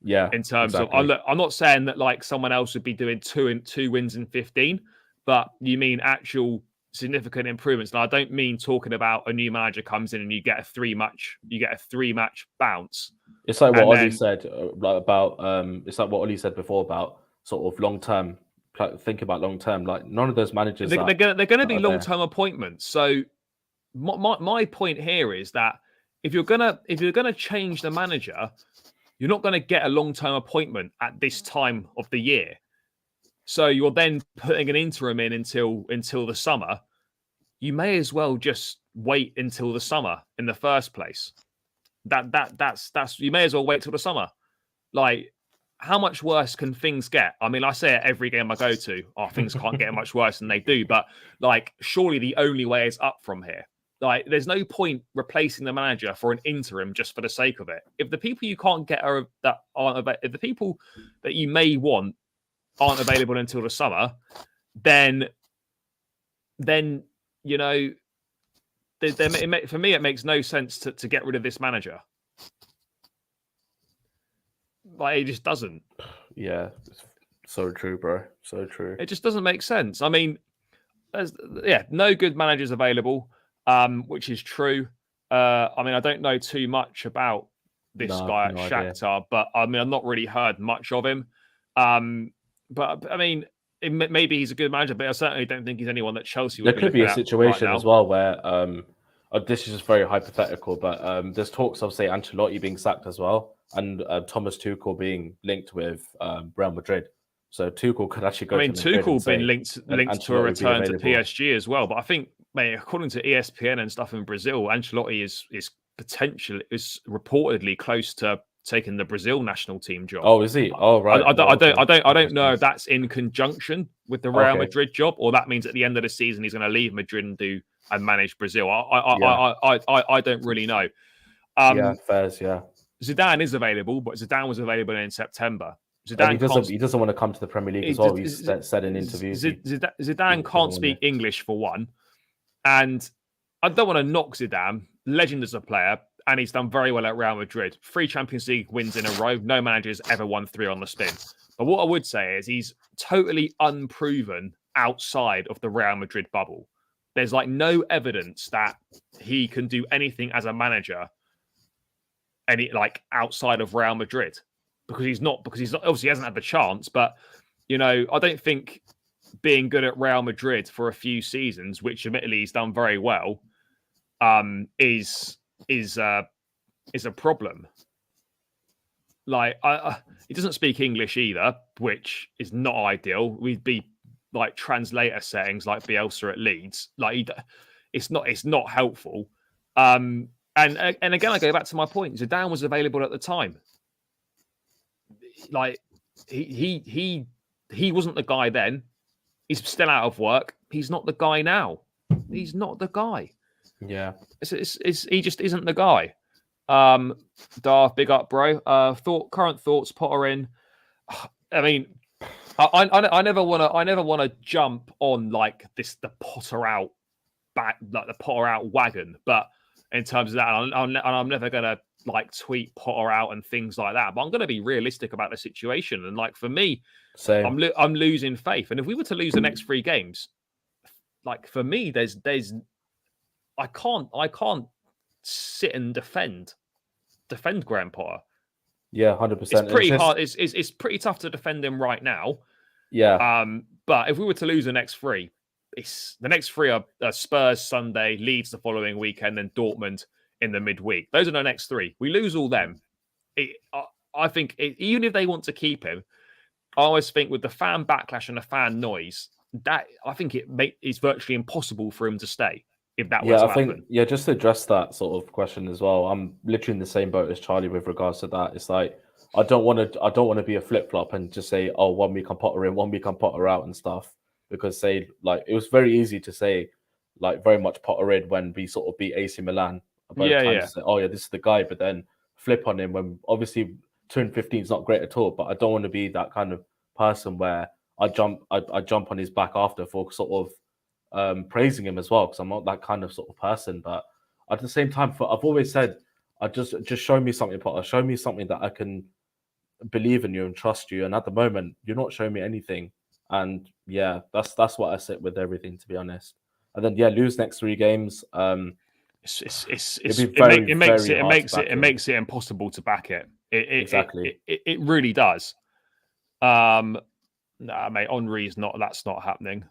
Yeah, in terms of, I'm not saying that like someone else would be doing two wins in 15, but you mean actual significant improvements. And I don't mean talking about a new manager comes in and you get a three match bounce. It's like what And Ollie then- said about it's like what Ollie said before about sort of long term. Think about long term. Like none of those managers they're going to be are long term appointments. So my point here is that if you're gonna change the manager, you're not going to get a long term appointment at this time of the year. So you're then putting an interim in until the summer. You may as well just wait until the summer in the first place. That's you may as well wait till the summer. Like, how much worse can things get? I mean, I say it every game I go to. Oh, things can't get much worse than they do. But like, surely the only way is up from here. Like, there's no point replacing the manager for an interim just for the sake of it. If the people you can't get if the people that you may want aren't available until the summer, then you know, for me, it makes no sense to get rid of this manager. Like, it just doesn't. Yeah, so true, bro. So true. It just doesn't make sense. I mean, no good managers available, which is true. I mean, I don't know too much about this guy at Shakhtar, but I mean, I've not really heard much of him. But I mean, maybe he's a good manager, but I certainly don't think he's anyone that Chelsea would. There could be a situation as well where this is just very hypothetical, but there's talks of, say, Ancelotti being sacked as well, and Thomas Tuchel being linked with Real Madrid. So Tuchel could actually go. I mean, Tuchel been linked to a return to PSG as well. But I think, mate, according to ESPN and stuff in Brazil, Ancelotti is reportedly close to taking the Brazil national team job. Oh, is he? Oh, right. I don't know if that's in conjunction with the Real Madrid job, or that means at the end of the season he's going to leave Madrid and manage Brazil. I don't really know. Fairs. Yeah. Zidane is available, but Zidane was available in September. Zidane he doesn't want to come to the Premier League as well. He's said in interviews. Zidane can't speak English for one, and I don't want to knock Zidane. Legend as a player, and he's done very well at Real Madrid. 3 Champions League wins in a row. No manager's ever won 3 on the spin. But what I would say is he's totally unproven outside of the Real Madrid bubble. There's like no evidence that he can do anything as a manager, outside of Real Madrid. Because he's not obviously he hasn't had the chance, but I don't think being good at Real Madrid for a few seasons, which admittedly he's done very well, is a problem. Like, he doesn't speak English either, which is not ideal. We'd be like translator settings like Bielsa at Leeds. Like, it's not helpful. And again, I go back to my point. Zidane was available at the time. Like, he wasn't the guy then. He's still out of work. He's not the guy now. He's not the guy. Yeah, he just isn't the guy. Darth, big up, bro. Current thoughts, Potter in. I mean, I never want to jump on like the Potter out wagon, but in terms of that, I'm never gonna like tweet Potter out and things like that. But I'm going to be realistic about the situation. And like, for me, I'm losing faith. And if we were to lose the next 3 games, like, for me, I can't sit and defend Graham Potter. Yeah, 100%. It's pretty hard. It's pretty tough to defend him right now. Yeah. But if we were to lose the next 3, the next 3 are Spurs Sunday, Leeds the following weekend, then Dortmund in the midweek. Those are the next 3. We lose all them. I think even if they want to keep him, I always think with the fan backlash and the fan noise, that I think it's virtually impossible for him to stay if that were to happen. Just to address that sort of question as well, I'm literally in the same boat as Charlie with regards to that. It's like I don't want to be a flip flop and just say, oh, 1 week I'm Potter in, 1 week I'm Potter out and stuff, because it was very easy to say like very much Potter in when we sort of beat AC Milan. To say, oh yeah, this is the guy, but then flip on him when obviously 215 is not great at all. But I don't want to be that kind of person where I jump on his back after for sort of praising him as well, because I'm not that kind of sort of person. But at the same time, I've always said, I just show me something, Potter. Show me something that I can believe in you and trust you. And at the moment, you're not showing me anything. And yeah, that's what I sit with everything, to be honest. and then lose next 3 games. It makes it impossible to back it. Exactly. It really does. Nah, mate, Henri's that's not happening.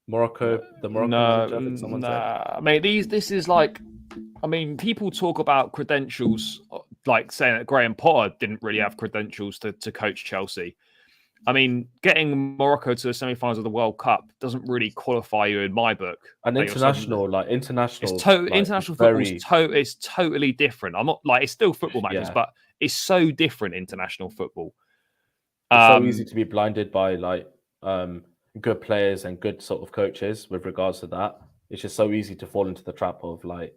Morocco, the Moroccan manager, I think someone said. Mate, this is like, I mean, people talk about credentials, like saying that Graham Potter didn't really have credentials to coach Chelsea. I mean, getting Morocco to the semi-finals of the World Cup doesn't really qualify you in my book. And international football is totally different. I'm not like, it's still football matches, but it's so different international football. It's so easy to be blinded by like good players and good sort of coaches with regards to that. It's just so easy to fall into the trap of like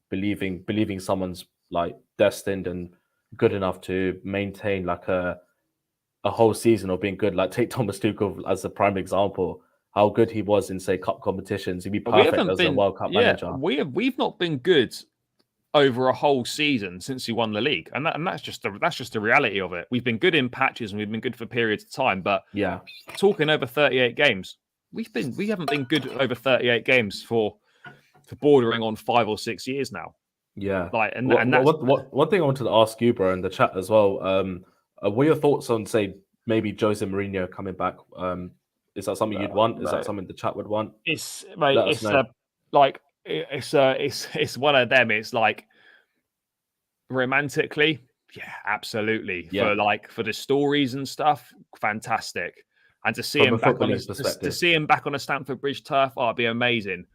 believing someone's like destined and good enough to maintain like a whole season of being good. Like take Thomas Tuchel as a prime example. How good he was in say cup competitions. He'd be perfect as a World Cup manager. We've not been good over a whole season since he won the league, and that's just the reality of it. We've been good in patches and we've been good for periods of time, but talking over 38 games, we haven't been good over 38 games for bordering on 5 or 6 years now. Yeah, like one thing I wanted to ask you, bro, in the chat as well. What are your thoughts on say maybe Jose Mourinho coming back? Is that something you'd want? Is that something the chat would want? It's one of them. It's like romantically, yeah, absolutely. Yeah. For the stories and stuff, fantastic. And to see him back on a Stamford Bridge turf, it'd be amazing.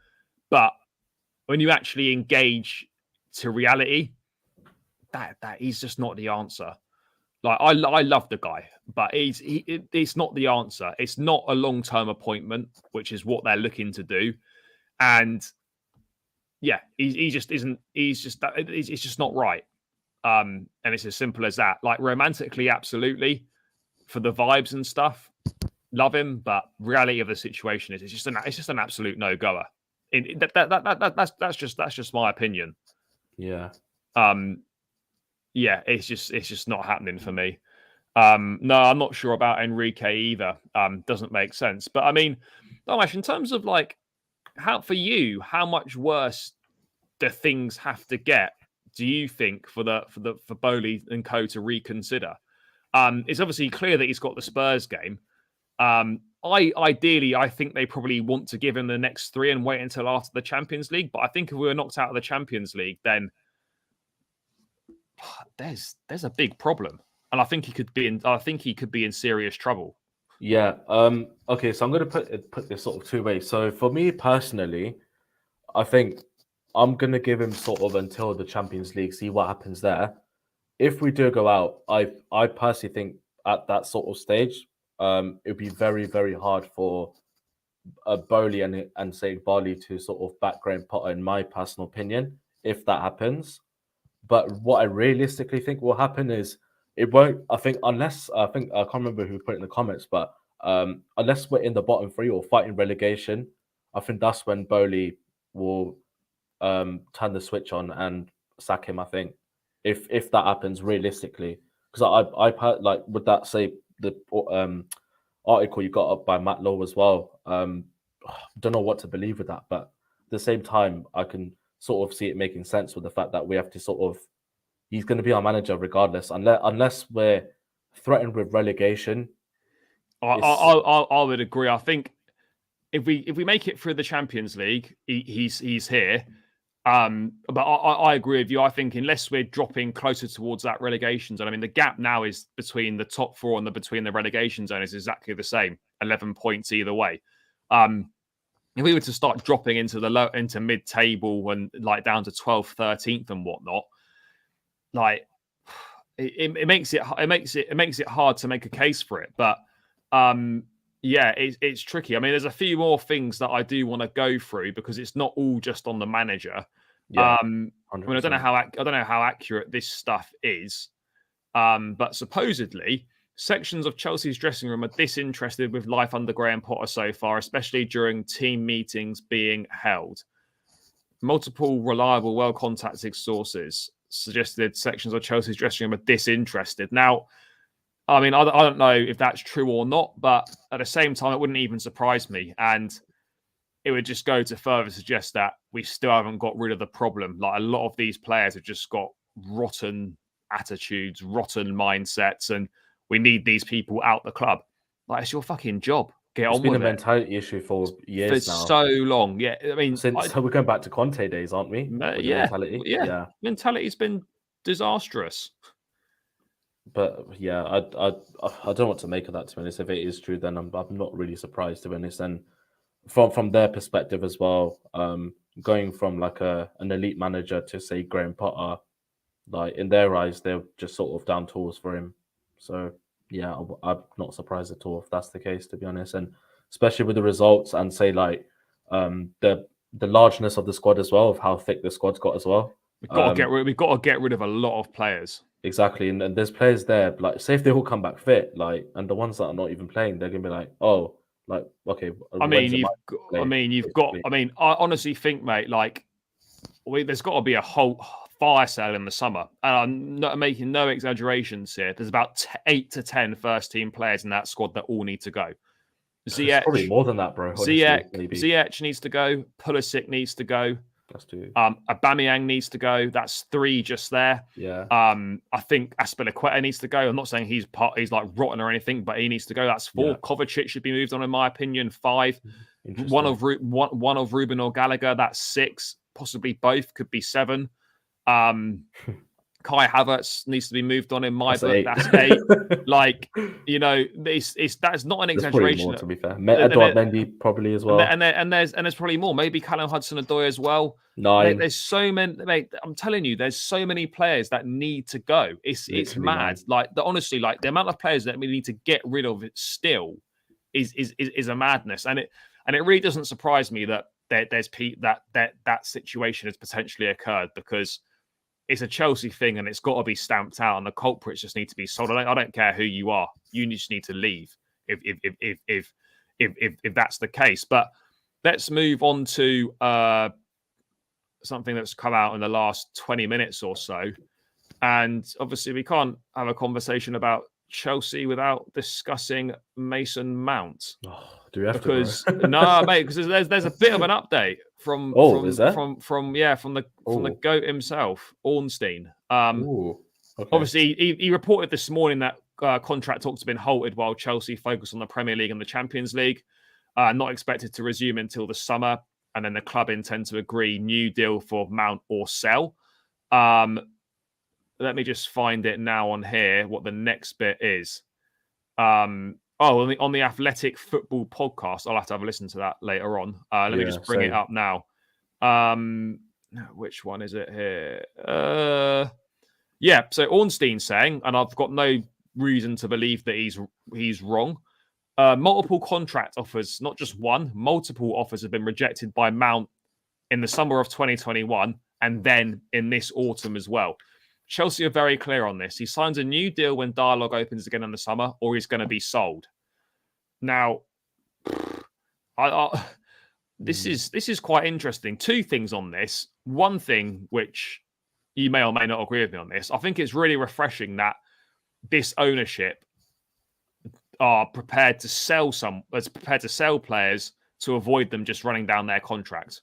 But when you actually engage to reality, that he's just not the answer. Like I love the guy, but it's not the answer. It's not a long-term appointment, which is what they're looking to do. And yeah, he just isn't. It's just not right. And it's as simple as that. Like romantically, absolutely, for the vibes and stuff, love him. But reality of the situation is it's just an absolute no-goer. That's just my opinion. Yeah. Yeah, it's just not happening for me. No, I'm not sure about Enrique either. Doesn't make sense. But I mean, Dharmesh, in terms of like how much worse do things have to get, do you think for Boehly and co to reconsider? It's obviously clear that he's got the Spurs game. I think they probably want to give him the next 3 and wait until after the Champions League. But I think if we were knocked out of the Champions League, then there's a big problem, and I think he could be in serious trouble. Yeah. Okay. So I'm going to put this sort of 2 ways. So for me personally, I think I'm going to give him sort of until the Champions League, see what happens there. If we do go out, I personally think at that sort of stage, it'd be very, very hard for Boehly and say Boehly to sort of back Graham Potter, in my personal opinion, if that happens. But what I realistically think will happen is it won't. I think I can't remember who put it in the comments, but unless we're in the bottom 3 or fighting relegation, I think that's when Boehly will turn the switch on and sack him. I think if that happens realistically, because I like would that say the article you got up by Matt Lowe as well. Don't know what to believe with that, but at the same time, I can sort of see it making sense with the fact that we have to sort of, he's going to be our manager regardless, unless we're threatened with relegation. I would agree. I think if we make it through the Champions League, he's here. But I agree with you. I think unless we're dropping closer towards that relegation zone, I mean, the gap now is between the top 4 and between the relegation zone is exactly the same, 11 points either way. If we were to start dropping into mid-table and like down to 12th, 13th and whatnot, like it makes it hard to make a case for it. But yeah, it's tricky. I mean, there's a few more things that I do want to go through because it's not all just on the manager. Yeah, I mean, I don't know how accurate this stuff is, but supposedly sections of Chelsea's dressing room are disinterested with life under Graham Potter so far, especially during team meetings being held. Multiple reliable, well-contacted sources suggested sections of Chelsea's dressing room are disinterested. Now, I mean, I don't know if that's true or not, but at the same time, it wouldn't even surprise me. And it would just go to further suggest that we still haven't got rid of the problem. Like, a lot of these players have just got rotten attitudes, rotten mindsets, and we need these people out the club. Like, it's your fucking job. Get It's on been with a it. mentality issue for years For now. so long. Yeah. I mean, So we're going back to Conte days, aren't we? With the mentality. Yeah. Mentality's been disastrous. But yeah, I don't know what to make of that, to be honest. If it is true, then I'm not really surprised, to be honest. And from their perspective as well, going from like an elite manager to, say, Graham Potter, like, in their eyes, they're just sort of down tools for him. So yeah, I'm not surprised at all if that's the case, to be honest. And especially with the results and, say, like, the largeness of the squad as well, of how thick the squad's got as well. We've got to get rid of a lot of players. Exactly, and there's players there, like, say if they all come back fit, like, and the ones that are not even playing, they're gonna be like, oh, like, okay. I honestly think, mate, like, there's got to be a whole fire sale in the summer, and I'm not making no exaggerations here. There's about 8 to 10 first team players in that squad that all need to go. Ziyech, probably more than that, bro. Ziyech needs to go. Pulisic needs to go. That's two. Aubameyang needs to go. That's 3 just there. Yeah. I think Azpilicueta needs to go. I'm not saying he's like rotten or anything, but he needs to go. That's 4. Yeah. Kovacic should be moved on, in my opinion. 5. One of Ruben or Gallagher. That's 6. Possibly both. Could be 7. Kai Havertz needs to be moved on, in my book. 8. That's 8. Like, you know, that's not an exaggeration. More, to be fair. Edouard Mendy probably as well. And there's probably more. Maybe Callum Hudson-Odoi as well. 9. There's so many. Mate, I'm telling you, there's so many players that need to go. It's mad. 9. Like, honestly, like, the amount of players that we need to get rid of still is a madness. And it really doesn't surprise me that that situation has potentially occurred, because it's a Chelsea thing and it's got to be stamped out, and the culprits just need to be sold. I don't care who you are. You just need to leave if that's the case. But let's move on to something that's come out in the last 20 minutes or so. And obviously we can't have a conversation about Chelsea without discussing Mason Mount. Oh, do we have because, to? No, mate, because there's a bit of an update from the GOAT himself, Ornstein. Okay. Obviously, he reported this morning that contract talks have been halted while Chelsea focus on the Premier League and the Champions League. Not expected to resume until the summer, and then the club intend to agree new deal for Mount or sell. Let me just find it now on here, what the next bit is. On the Athletic Football podcast. I'll have to have a listen to that later on. Let me just bring it up now. Which one is it here? So Ornstein's saying, and I've got no reason to believe that he's wrong. Multiple contract offers, not just one, multiple offers have been rejected by Mount in the summer of 2021 and then in this autumn as well. Chelsea are very clear on this. He signs a new deal when dialogue opens again in the summer, or he's going to be sold. Now, this is quite interesting. 2 things on this. One thing, which you may or may not agree with me on this, I think it's really refreshing that this ownership are prepared to sell players to avoid them just running down their contract.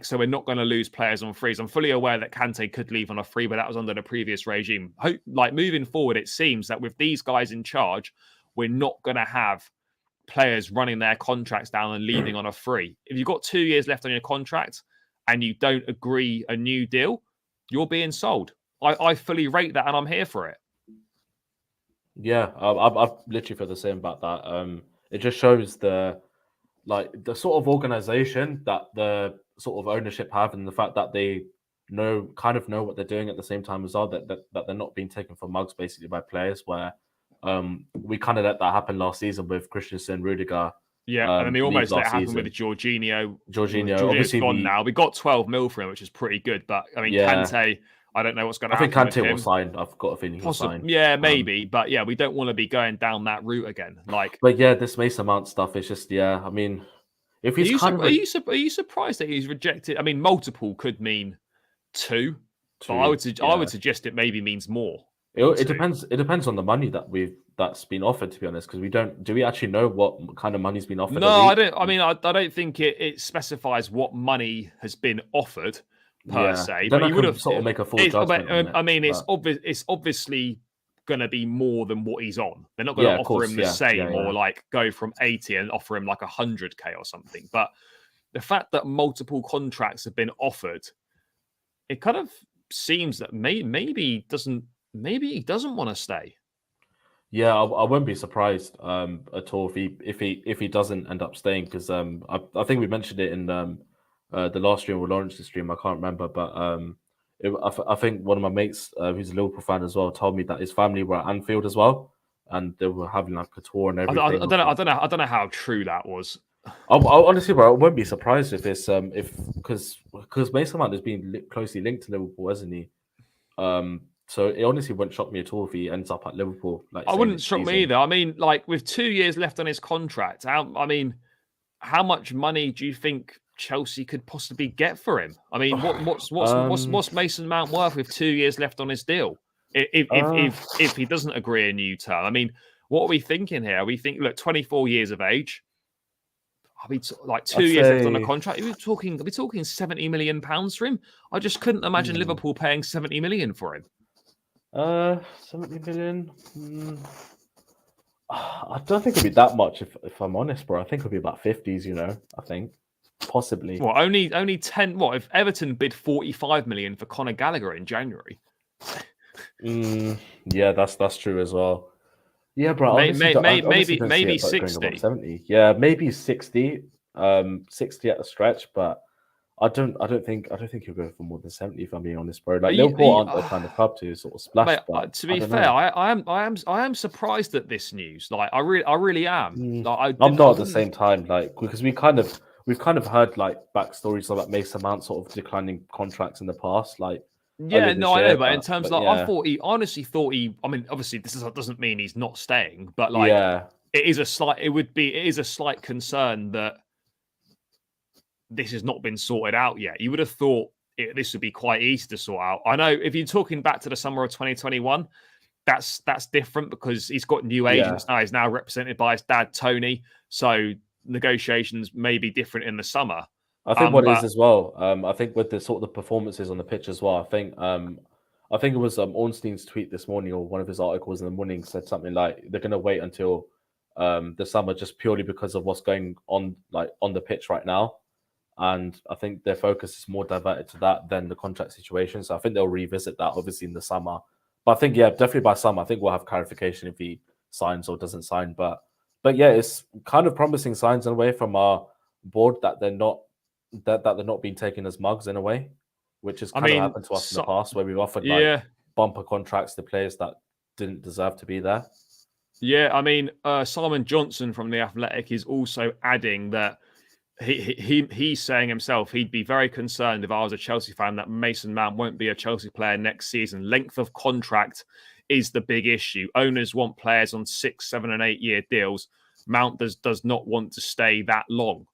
So we're not going to lose players on frees. I'm fully aware that Kante could leave on a free, but that was under the previous regime. Moving forward, it seems that with these guys in charge, we're not going to have players running their contracts down and leaving on a free. If you've got 2 years left on your contract and you don't agree a new deal, you're being sold. I fully rate that, and I'm here for it. Yeah, I literally feel the same about that. It just shows the sort of organization that the sort of ownership have, and the fact that they know what they're doing at the same time as well, that they're not being taken for mugs basically by players, where we kind of let that happen last season with Christensen, Rudiger. Yeah, and then they almost let it happen with Jorginho. Obviously gone now. We got 12 mil for him, which is pretty good. But I mean, Kante, I don't know what's going to happen. I think Kante will sign. I've got a feeling he'll sign. Yeah, maybe. But yeah, we don't want to be going down that route again. But yeah, this Mason Mount stuff is just, I mean, if he's are you surprised that he's rejected? I mean, multiple could mean 2. But I would suggest it maybe means more. It depends. It depends on the money that's been offered. To be honest, because do we actually know what kind of money's been offered No, a I week? don't. I mean, I don't think it specifies what money has been offered per Yeah, se. then But I you would can have. sort of make a full judgment on it. I mean, it's But obvious. It's obviously going to be more than what he's on. They're not going yeah, to of offer course, him the yeah, same yeah. or like go from 80 and offer him like 100K or something. But the fact that multiple contracts have been offered, it kind of seems that maybe he doesn't want to stay. Yeah, I won't be surprised at all if he doesn't end up staying because I think we mentioned it in the last stream or Lawrence's stream. I can't remember, but I think one of my mates who's a Liverpool fan as well told me that his family were at Anfield as well, and they were having like a tour and I everything. don't know. I don't know how true that was. I honestly, bro, I won't be surprised if it's if because Mason Mount has been closely linked to Liverpool, hasn't he? So it honestly wouldn't shock me at all if he ends up at Liverpool, like I say wouldn't next shock me season. either. I mean, like with 2 years left on his contract, how much money do you think Chelsea could possibly get for him? I mean, what's Mason Mount worth with 2 years left on his deal? Uh, If he doesn't agree a new term, I mean, what are we thinking here? We think, look, 24 years of age. I mean, like two I'd years left on the say contract. Are we talking £70 million for him? I just couldn't imagine hmm, Liverpool paying 70 million for him. 70 million. I don't think it'd be that much if I'm honest, bro. I think it'd be about 50s, I think. Possibly. Well, only 10. What if Everton bid 45 million for Conor Gallagher in January? Yeah, that's true as well. Yeah, bro. I honestly don't see Maybe it but going above 60. 70. Yeah, maybe 60. 60 at the stretch, but I don't think he'll go for more than 70 if I'm being honest, bro. Like Liverpool aren't the kind of club to sort of splash, Mate, but to I be don't fair, know. I am surprised at this news. Like, I really am. Like, I'm I not at the wouldn't. same time, like because we've kind of heard like backstories of like Mason Mount sort of declining contracts in the past, like Yeah, earlier no, this I know, year, but in but terms but of, I yeah, thought he honestly thought he. I mean, obviously, doesn't mean he's not staying, but like, yeah, it is a slight concern that this has not been sorted out yet. You would have thought this would be quite easy to sort out. I know if you're talking back to the summer of 2021, that's different because he's got new yeah. agents now. He's now represented by his dad, Tony. So negotiations may be different in the summer. I think what it is But as well. I think with the sort of the performances on the pitch as well. I think it was Ornstein's tweet this morning or one of his articles in the morning said something like they're going to wait until the summer just purely because of what's going on like on the pitch right now. And I think their focus is more diverted to that than the contract situation. So I think they'll revisit that obviously in the summer. But I think yeah, definitely by summer, I think we'll have clarification if he signs or doesn't sign. But yeah, it's kind of promising signs in a way from our board that they're not being taken as mugs in a way, which has I kind of mean, happened to us in the past where we've offered like yeah, bumper contracts to players that didn't deserve to be there. yeah. I mean, Simon Johnson from the Athletic is also adding that he's saying himself he'd be very concerned if I was a Chelsea fan that Mason Mount won't be a Chelsea player next season. Length of contract is the big issue. Owners want players on 6, 7, and 8 year deals. Mount does not want to stay that long.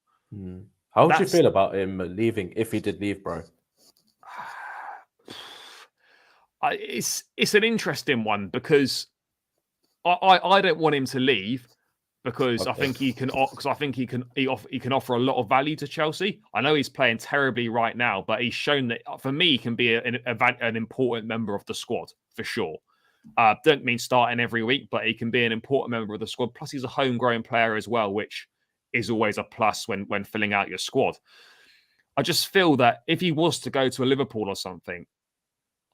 How would you That's feel about him leaving if he did leave, bro? it's an interesting one because I don't want him to leave because I Okay. think he can he can offer a lot of value to Chelsea. I know he's playing terribly right now, but he's shown that for me he can be an important member of the squad for sure. Don't mean starting every week, but he can be an important member of the squad. Plus, he's a homegrown player as well, which is always a plus when filling out your squad. I just feel that if he was to go to a Liverpool or something,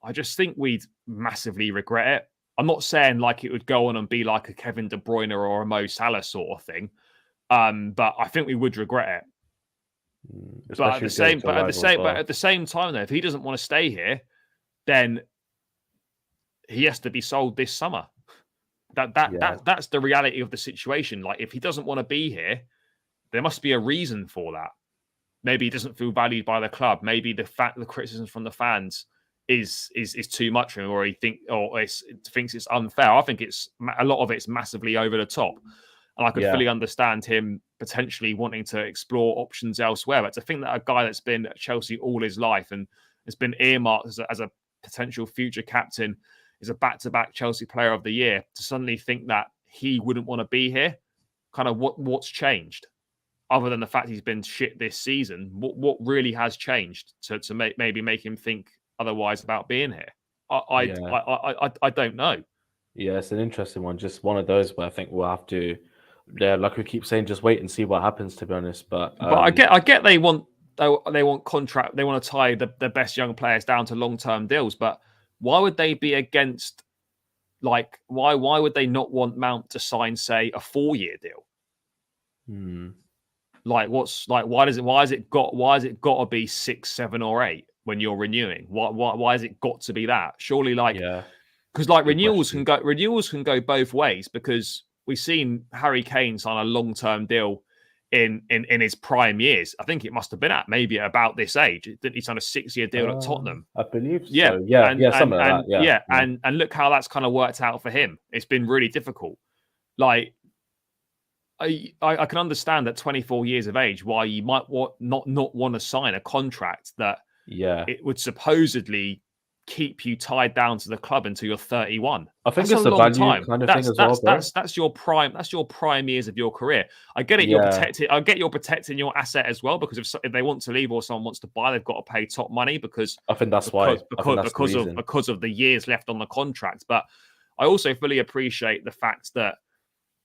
I just think we'd massively regret it. I'm not saying like it would go on and be like a Kevin De Bruyne or a Mo Salah sort of thing, but I think we would regret it. Especially going to a rival as But well. at the same time, though, if he doesn't want to stay here, then he has to be sold this summer. Yeah. That's the reality of the situation. Like if he doesn't want to be here, there must be a reason for that. Maybe he doesn't feel valued by the club. Maybe the criticism from the fans is too much for him, or thinks it's unfair. I think it's a lot of it's massively over the top, and I could Yeah. fully understand him potentially wanting to explore options elsewhere. But to think that a guy that's been at Chelsea all his life and has been earmarked as a potential future captain is a back-to-back Chelsea Player of the Year, to suddenly think that he wouldn't want to be here. Kind of what's changed, other than the fact he's been shit this season? What really has changed to maybe make him think otherwise about being here? I don't know. Yeah, it's an interesting one. Just one of those where I think we'll have to, yeah, like we keep saying, just wait and see what happens. To be honest, but I get they want contract, they want to tie the best young players down to long-term deals. But why would they be against? Like, why would they not want Mount to sign, say, a 4-year deal? Like, why has it got to be 6, 7, or 8 when you're renewing? Why has it got to be that? Surely, like, because like renewals can go both ways, because we've seen Harry Kane sign a long-term deal in his prime years. I think it must have been at about this age. Didn't he sign a 6-year deal at Tottenham? I believe so. Yeah, Something like that. And look how that's kind of worked out for him. It's been really difficult. Like, I can understand at 24 years of age why you might not want to sign a contract that it would supposedly keep you tied down to the club until you're 31. I think it's a value kind of thing as well, bro. That's your prime years of your career. I get it. You're protecting your asset as well, because if they want to leave or someone wants to buy, they've got to pay top money, because I think that's because of the years left on the contract. But I also fully appreciate the fact that,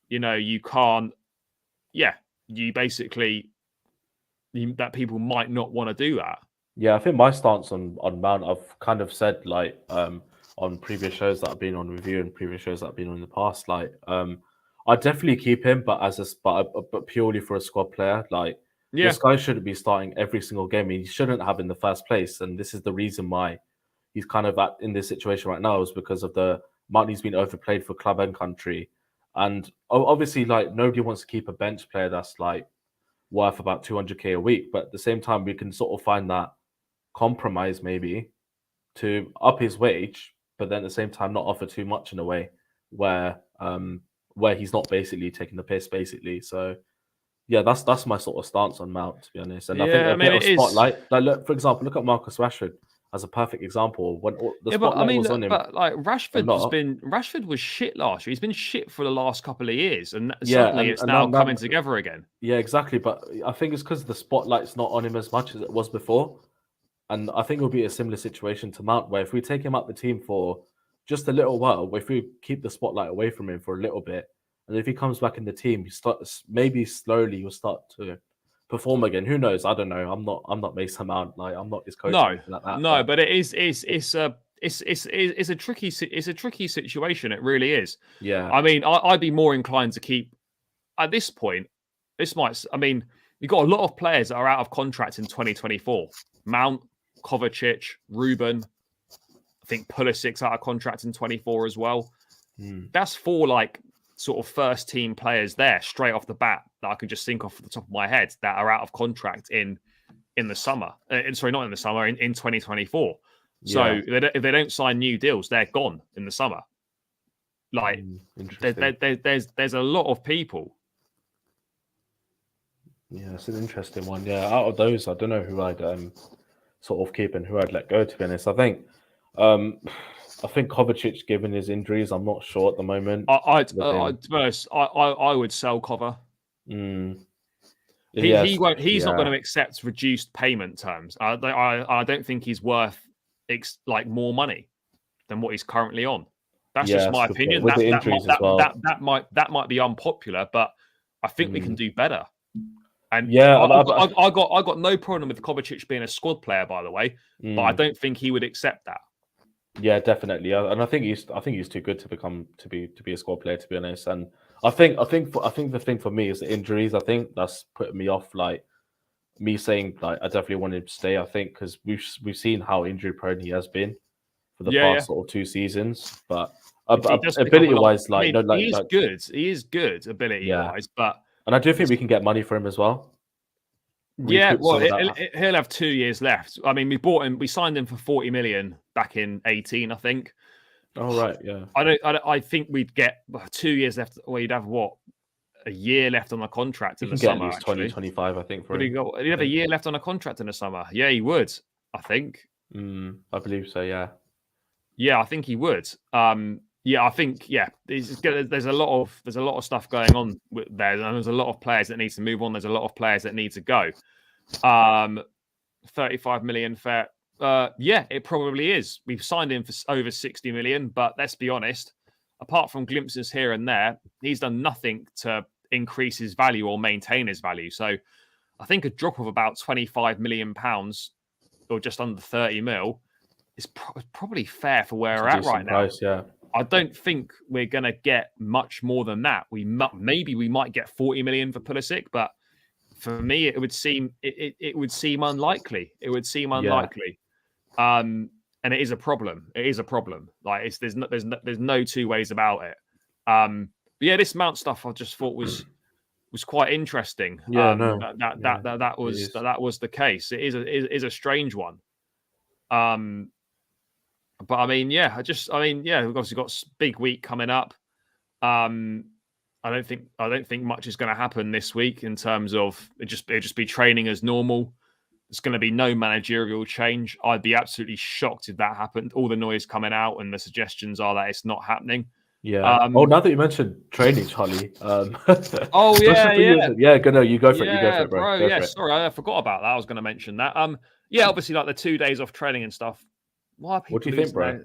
you know, you can't. Yeah, that people might not want to do that. Yeah, I think my stance on Mount, I've kind of said, like, on previous shows that I've been on review and previous shows that I've been on in the past, like, I'd definitely keep him, but but purely for a squad player. Like, this guy shouldn't be starting every single game. He shouldn't have in the first place, and this is the reason why he's kind of in this situation right now, is because of the amount he's been overplayed for club and country. And obviously, like, nobody wants to keep a bench player that's like worth about 200k a week, but at the same time, we can sort of find that compromise maybe to up his wage, but then at the same time not offer too much in a way where he's not basically taking the piss, basically. So yeah, that's my sort of stance on Mount, to be honest. And I think a bit of spotlight, like, look, for example, look at Marcus Rashford as a perfect example. When the spotlight was on him, but like Rashford was shit last year. He's been shit for the last couple of years, and suddenly it's now coming together again. Yeah, exactly. But I think it's because the spotlight's not on him as much as it was before. And I think it'll be a similar situation to Mount, where if we take him out the team for just a little while, if we keep the spotlight away from him for a little bit, and if he comes back in the team, maybe slowly you'll start to perform again. Who knows? I don't know. I'm not Mason Mount. Like, I'm not his coach. But it's a tricky situation. It really is. Yeah. I mean, I'd be more inclined to keep at this point. You've got a lot of players that are out of contract in 2024. Mount, Kovacic, Ruben. I think Pulisic's out of contract in 24 as well. That's 4 like sort of first team players there straight off the bat that I could just think off the top of my head that are out of contract in the summer. Sorry, not in the summer, in 2024. So if they don't sign new deals, they're gone in the summer. Like, there's a lot of people. Yeah, it's an interesting one. Yeah, out of those, I don't know who I'd sort of keep and who I'd let go, to be honest. I think Kovacic, given his injuries, I'm not sure at the moment. I would sell Kova. He's not going to accept reduced payment terms. I don't think he's worth more money than what he's currently on. That's just my opinion. That might be unpopular, but I think we can do better. And I got no problem with Kovacic being a squad player, by the way, but I don't think he would accept that. Yeah, definitely, and I think he's too good to be a squad player, to be honest. And I think the thing for me is the injuries. I think that's putting me off. Like, me saying, like, I definitely want him to stay. I think because we've seen how injury prone he has been for the past sort of 2 seasons. But ability wise, he is good ability wise, but. And I do think we can get money for him as well. He'll have 2 years left. I mean, we signed him for 40 million back in 18, I think. Oh, right, yeah. I think we'd get 2 years left. Well, you'd have a year left on the contract in the summer. At least 2025, I think. He'd have a year left on a contract in the summer. Yeah, he would, I think. I believe so, yeah. Yeah, I think he would. Yeah, I think there's a lot of stuff going on there, and there's a lot of players that need to move on. There's a lot of players that need to go. 35 million fair. Yeah, it probably is. We've signed him for over 60 million, but let's be honest, apart from glimpses here and there, he's done nothing to increase his value or maintain his value. So I think a drop of about 25 million pounds or just under 30 mil is probably fair for where we're at right now. Price, yeah. I don't think we're going to get much more than that. Maybe we might get 40 million for Pulisic, but for me, it would seem unlikely. It would seem unlikely, and it is a problem. It is a problem. Like there's no two ways about it. But yeah, this Mount stuff I just thought was quite interesting. Yeah, that was the case. It is a strange one. But I mean, we've obviously got big week coming up. I don't think much is going to happen this week in terms of it'll just be training as normal. There's going to be no managerial change. I'd be absolutely shocked if that happened. All the noise coming out and the suggestions are that it's not happening. Yeah. Now that you mentioned training, Charlie. Oh yeah. Yeah. You go for it. You go for it, bro. Yeah. Sorry, I forgot about that. I was going to mention that. Yeah. Obviously, like the 2 days off training and stuff. Why are people what do you think, bro?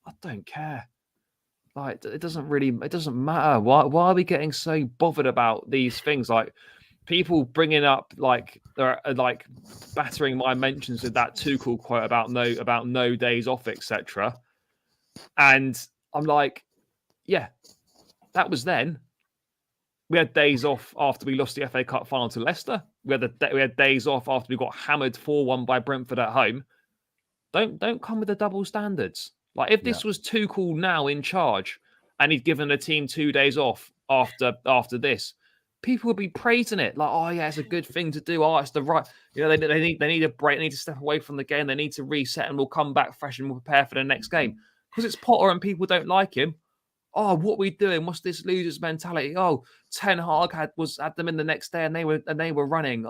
I don't care. Like it doesn't matter. Why are we getting so bothered about these things? Like people bringing up like they're like battering my mentions with that Tuchel quote about no days off, etc. And I'm like, yeah, that was then. We had days off after we lost the FA Cup final to Leicester. We had days off after we got hammered 4-1 by Brentford at home. Don't come with the double standards. Like if this was Tuchel now in charge and he'd given the team 2 days off after this, people would be praising it. Like, oh yeah, it's a good thing to do. Oh, it's the right. You know, they need a break. They need to step away from the game. They need to reset, and we'll come back fresh and we'll prepare for the next game. Because it's Potter and people don't like him. Oh, what are we doing? What's this losers mentality? Oh, Ten Hag had them in the next day and they were running.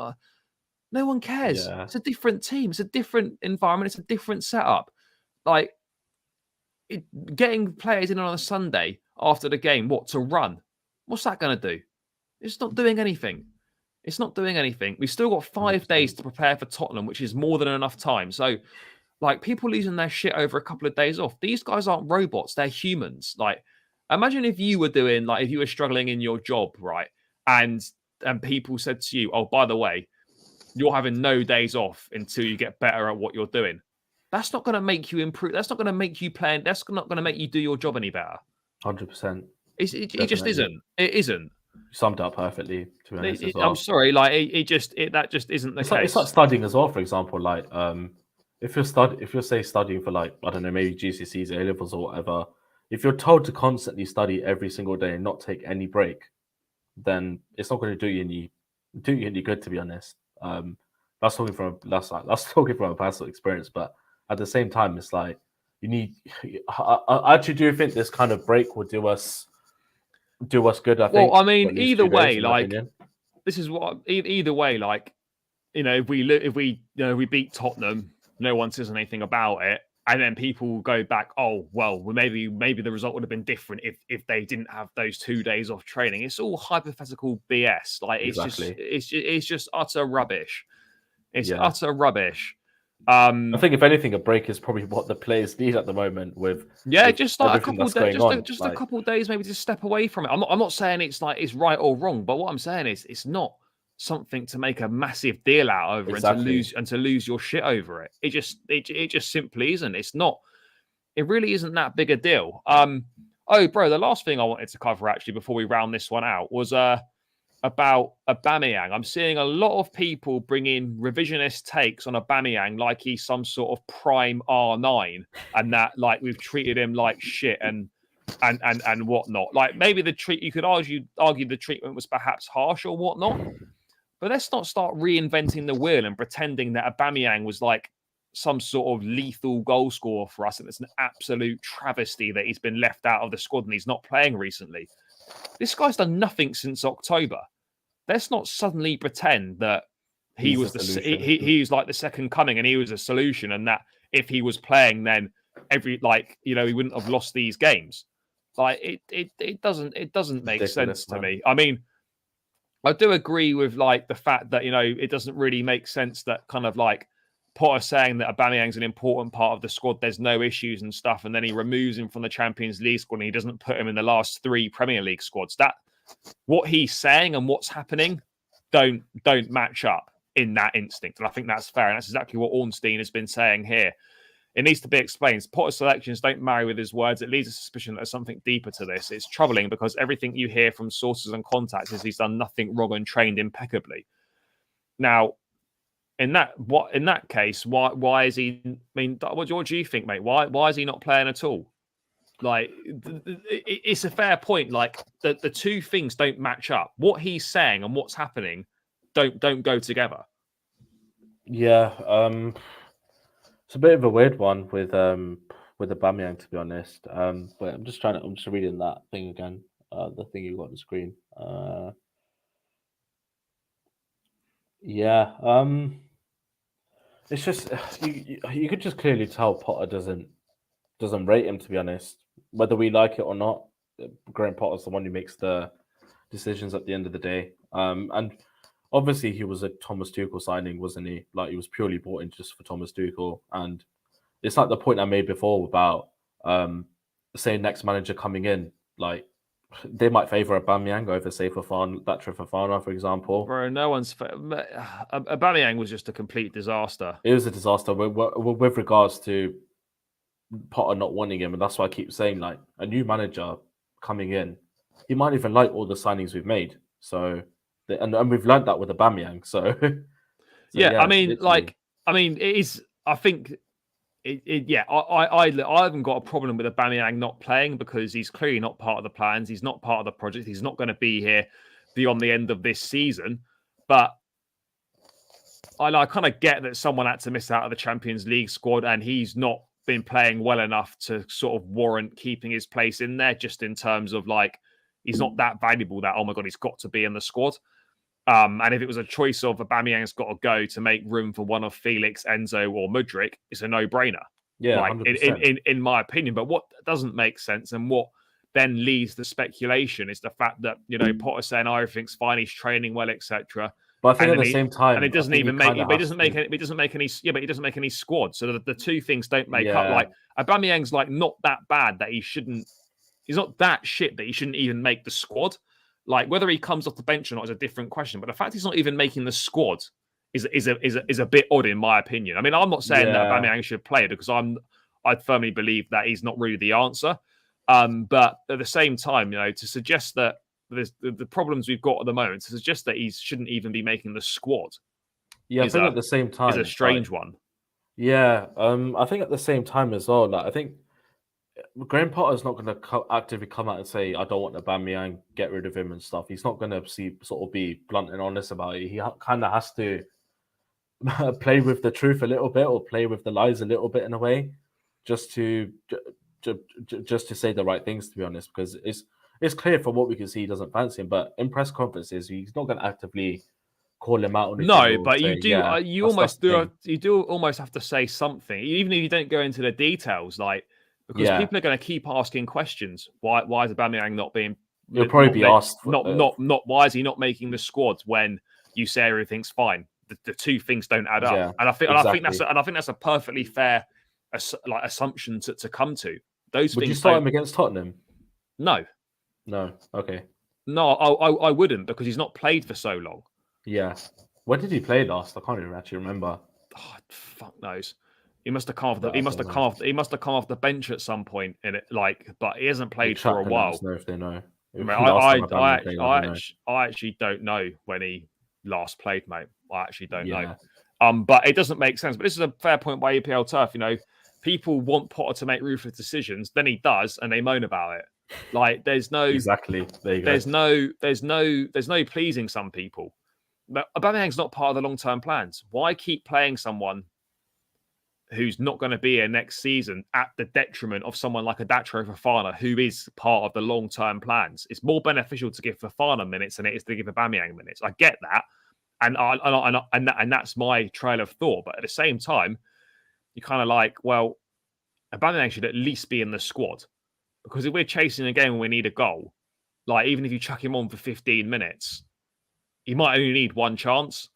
No one cares. Yeah. It's a different team. It's a different environment. It's a different setup. Like getting players in on a Sunday after the game, to run? What's that going to do? It's not doing anything. It's not doing anything. We've still got 5 days to prepare for Tottenham, which is more than enough time. So, like, people losing their shit over a couple of days off. These guys aren't robots. They're humans. Like, imagine if you were doing, like, if you were struggling in your job, right? And people said to you, oh, by the way, you're having no days off until you get better at what you're doing. That's not going to make you improve. That's not going to make you play. That's not going to make you do your job any better. 100%. It just isn't. It isn't. You summed up perfectly, to be honest. I'm sorry, like that just isn't the case. It's like studying as well. For example, like if you're studying for like I don't know, maybe GCSEs, A levels, or whatever. If you're told to constantly study every single day and not take any break, then it's not going to do you any good. To be honest, that's talking from a personal experience. But at the same time, it's like you need. I actually do think this kind of break will do us good. I think. Well, I mean, either way, like this is what. Either way, like if we beat Tottenham, no one says anything about it, and then people go back. Oh well, maybe the result would have been different if they didn't have those 2 days off training. It's all hypothetical BS. Like it's just utter rubbish. It's utter rubbish. I think if anything, a break is probably what the players need at the moment. Just like a couple of days, a couple of days, maybe just step away from it. I'm not saying it's like it's right or wrong, but what I'm saying is it's not something to make a massive deal out over and to lose your shit over it. It just simply isn't. It's not. It really isn't that big a deal. Oh, bro, the last thing I wanted to cover actually before we round this one out was about Aubameyang. I'm seeing a lot of people bring in revisionist takes on Aubameyang like he's some sort of prime R9 and that like we've treated him like shit and whatnot. Like maybe you could argue the treatment was perhaps harsh or whatnot, but let's not start reinventing the wheel and pretending that Aubameyang was like some sort of lethal goal scorer for us and it's an absolute travesty that he's been left out of the squad and he's not playing recently. This guy's done nothing since October. Let's not suddenly pretend that he's like the second coming and he was a solution and that if he was playing, then he wouldn't have lost these games. Like it doesn't make Ridiculous, sense to man. me. I mean, I do agree with like the fact that it doesn't really make sense that kind of like Potter saying that Aubameyang's an important part of the squad. There's no issues and stuff, and then he removes him from the Champions League squad and he doesn't put him in the last 3 Premier League squads. That what he's saying and what's happening don't match up in that instinct, and I think that's fair. And that's exactly what Ornstein has been saying here. It needs to be explained. Potter's selections don't marry with his words. It leaves a suspicion that there's something deeper to this. It's troubling because everything you hear from sources and contacts is he's done nothing wrong and trained impeccably. Now, in that case, why is he? I mean, what do you think, mate? Why is he not playing at all? Like, it's a fair point. Like, the two things don't match up. What he's saying and what's happening don't go together. Yeah, it's a bit of a weird one with Aubameyang, to be honest. But I'm just reading that thing again. The thing you got on the screen. It's just you could just clearly tell Potter doesn't rate him, to be honest. Whether we like it or not, Graham Potter's the one who makes the decisions at the end of the day. And obviously he was a Thomas Tuchel signing, wasn't he? Like, he was purely bought in just for Thomas Tuchel. And it's like the point I made before about saying next manager coming in, like, they might favour Aubameyang over, say, Fofana, for example. Bro, no one's... Aubameyang was just a complete disaster. It was a disaster with regards to Potter not wanting him, and that's why I keep saying, like, a new manager coming in, he might even like all the signings we've made. So, and we've learned that with Aubameyang. So yeah, I mean, literally. It is. I think. I haven't got a problem with Aubameyang not playing because he's clearly not part of the plans. He's not part of the project. He's not going to be here beyond the end of this season. But I kind of get that someone had to miss out of the Champions League squad, and he's not been playing well enough to sort of warrant keeping his place in there. Just in terms of like, he's not that valuable that, oh my God, he's got to be in the squad. And if it was a choice of Aubameyang's got to go to make room for one of Felix, Enzo, or Mudryk, it's a no-brainer. Yeah, like, in my opinion. But what doesn't make sense and what then leads to speculation is the fact that Potter saying everything's fine, he's training well, etc. But I think at the same time, and it doesn't even make. But he doesn't make any. It doesn't make any. Yeah, but he doesn't make any squad. So the two things don't make up. Like, Aubameyang's like not that bad that he shouldn't. He's not that shit that he shouldn't even make the squad. Like, whether he comes off the bench or not is a different question. But the fact he's not even making the squad is a bit odd, in my opinion. I mean, I'm not saying that Aubameyang should play because I firmly believe that he's not really the answer. But at the same time, to suggest that there's the problems we've got at the moment, to suggest that he shouldn't even be making the squad, I think at the same time is a strange one. Yeah, I think at the same time as well, like, I think Graham Potter's not going to actively come out and say, I don't want Aubameyang, get rid of him and stuff. He's not going to sort of be blunt and honest about it. He kind of has to play with the truth a little bit, or play with the lies a little bit in a way, just to say the right things, to be honest, because it's clear from what we can see he doesn't fancy him. But in press conferences, he's not going to actively call him out. No, but you do. You almost have to say something, even if you don't go into the details, like. Because people are going to keep asking questions. Why is Aubameyang not being? You'll probably be asked. Not. Why is he not making the squad when you say everything's fine? The two things don't add up. Yeah, and I think that's a perfectly fair assumption to come to. Those Would things. You start him against Tottenham? No. Okay. No, I wouldn't, because he's not played for so long. Yeah. When did he play last? I can't even actually remember. Oh, fuck knows. He must have come off the bench at some point in it, but he hasn't played for a while. Know if they know. I actually don't know when he last played, mate. I actually don't know. But it doesn't make sense. But this is a fair point by EPL Turf. People want Potter to make ruthless decisions, then he does, and they moan about it. Like, there's no exactly. There you go. There's no pleasing some people. But Aubameyang's not part of the long-term plans. Why keep playing someone who's not going to be here next season at the detriment of someone like a Datro Fofana, who is part of the long-term plans? It's more beneficial to give Fofana minutes than it is to give Aubameyang minutes. I get that, and that's my trail of thought. But at the same time, you're kind of like, well, Aubameyang should at least be in the squad, because if we're chasing a game and we need a goal, like even if you chuck him on for 15 minutes, he might only need one chance.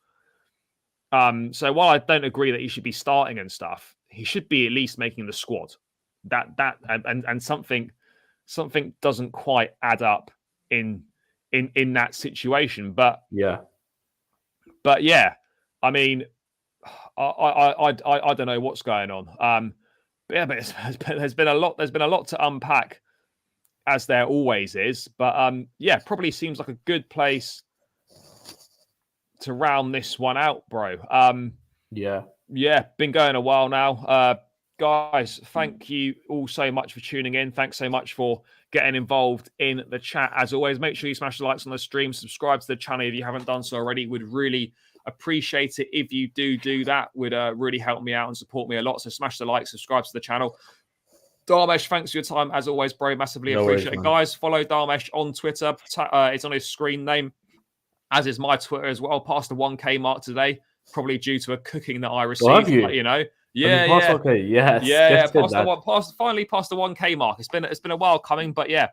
So while I don't agree that he should be starting and stuff, he should be at least making the squad. And something doesn't quite add up in that situation. But yeah, I mean, I don't know what's going on. But there's been a lot. There's been a lot to unpack, as there always is. But probably seems like a good place to round this one out, bro. Been going a while now. Guys, thank you all so much for tuning in. Thanks so much for getting involved in the chat. As always, make sure you smash the likes on the stream, subscribe to the channel if you haven't done so already. Would really appreciate it if you do that. Would really help me out and support me a lot. So smash the like, subscribe to the channel. Dharmesh, thanks for your time as always, bro. Massively appreciate it. Guys, follow Dharmesh on Twitter. It's on his screen name, as is my Twitter as well. Past the 1K mark today, probably due to a cooking that I received. Well, have you? But, you know, Okay, yes, finally past the 1K mark. It's been a while coming, but yeah.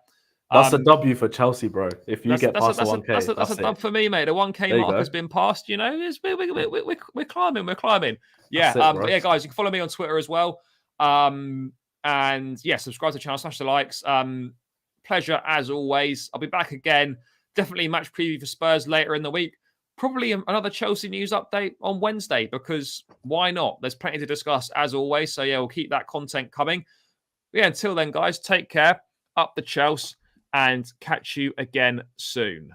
That's a W for Chelsea, bro. If you get past the 1K, that's a dub for me, mate. The 1K mark has been passed. You know, we're climbing. We're climbing. Yeah. But yeah, guys, you can follow me on Twitter as well. And yeah, subscribe to the channel, smash the likes. Pleasure as always. I'll be back again. Definitely match preview for Spurs later in the week. Probably another Chelsea news update on Wednesday, because why not? There's plenty to discuss as always. So yeah, we'll keep that content coming. But yeah, until then, guys, take care. Up the Chelsea. And catch you again soon.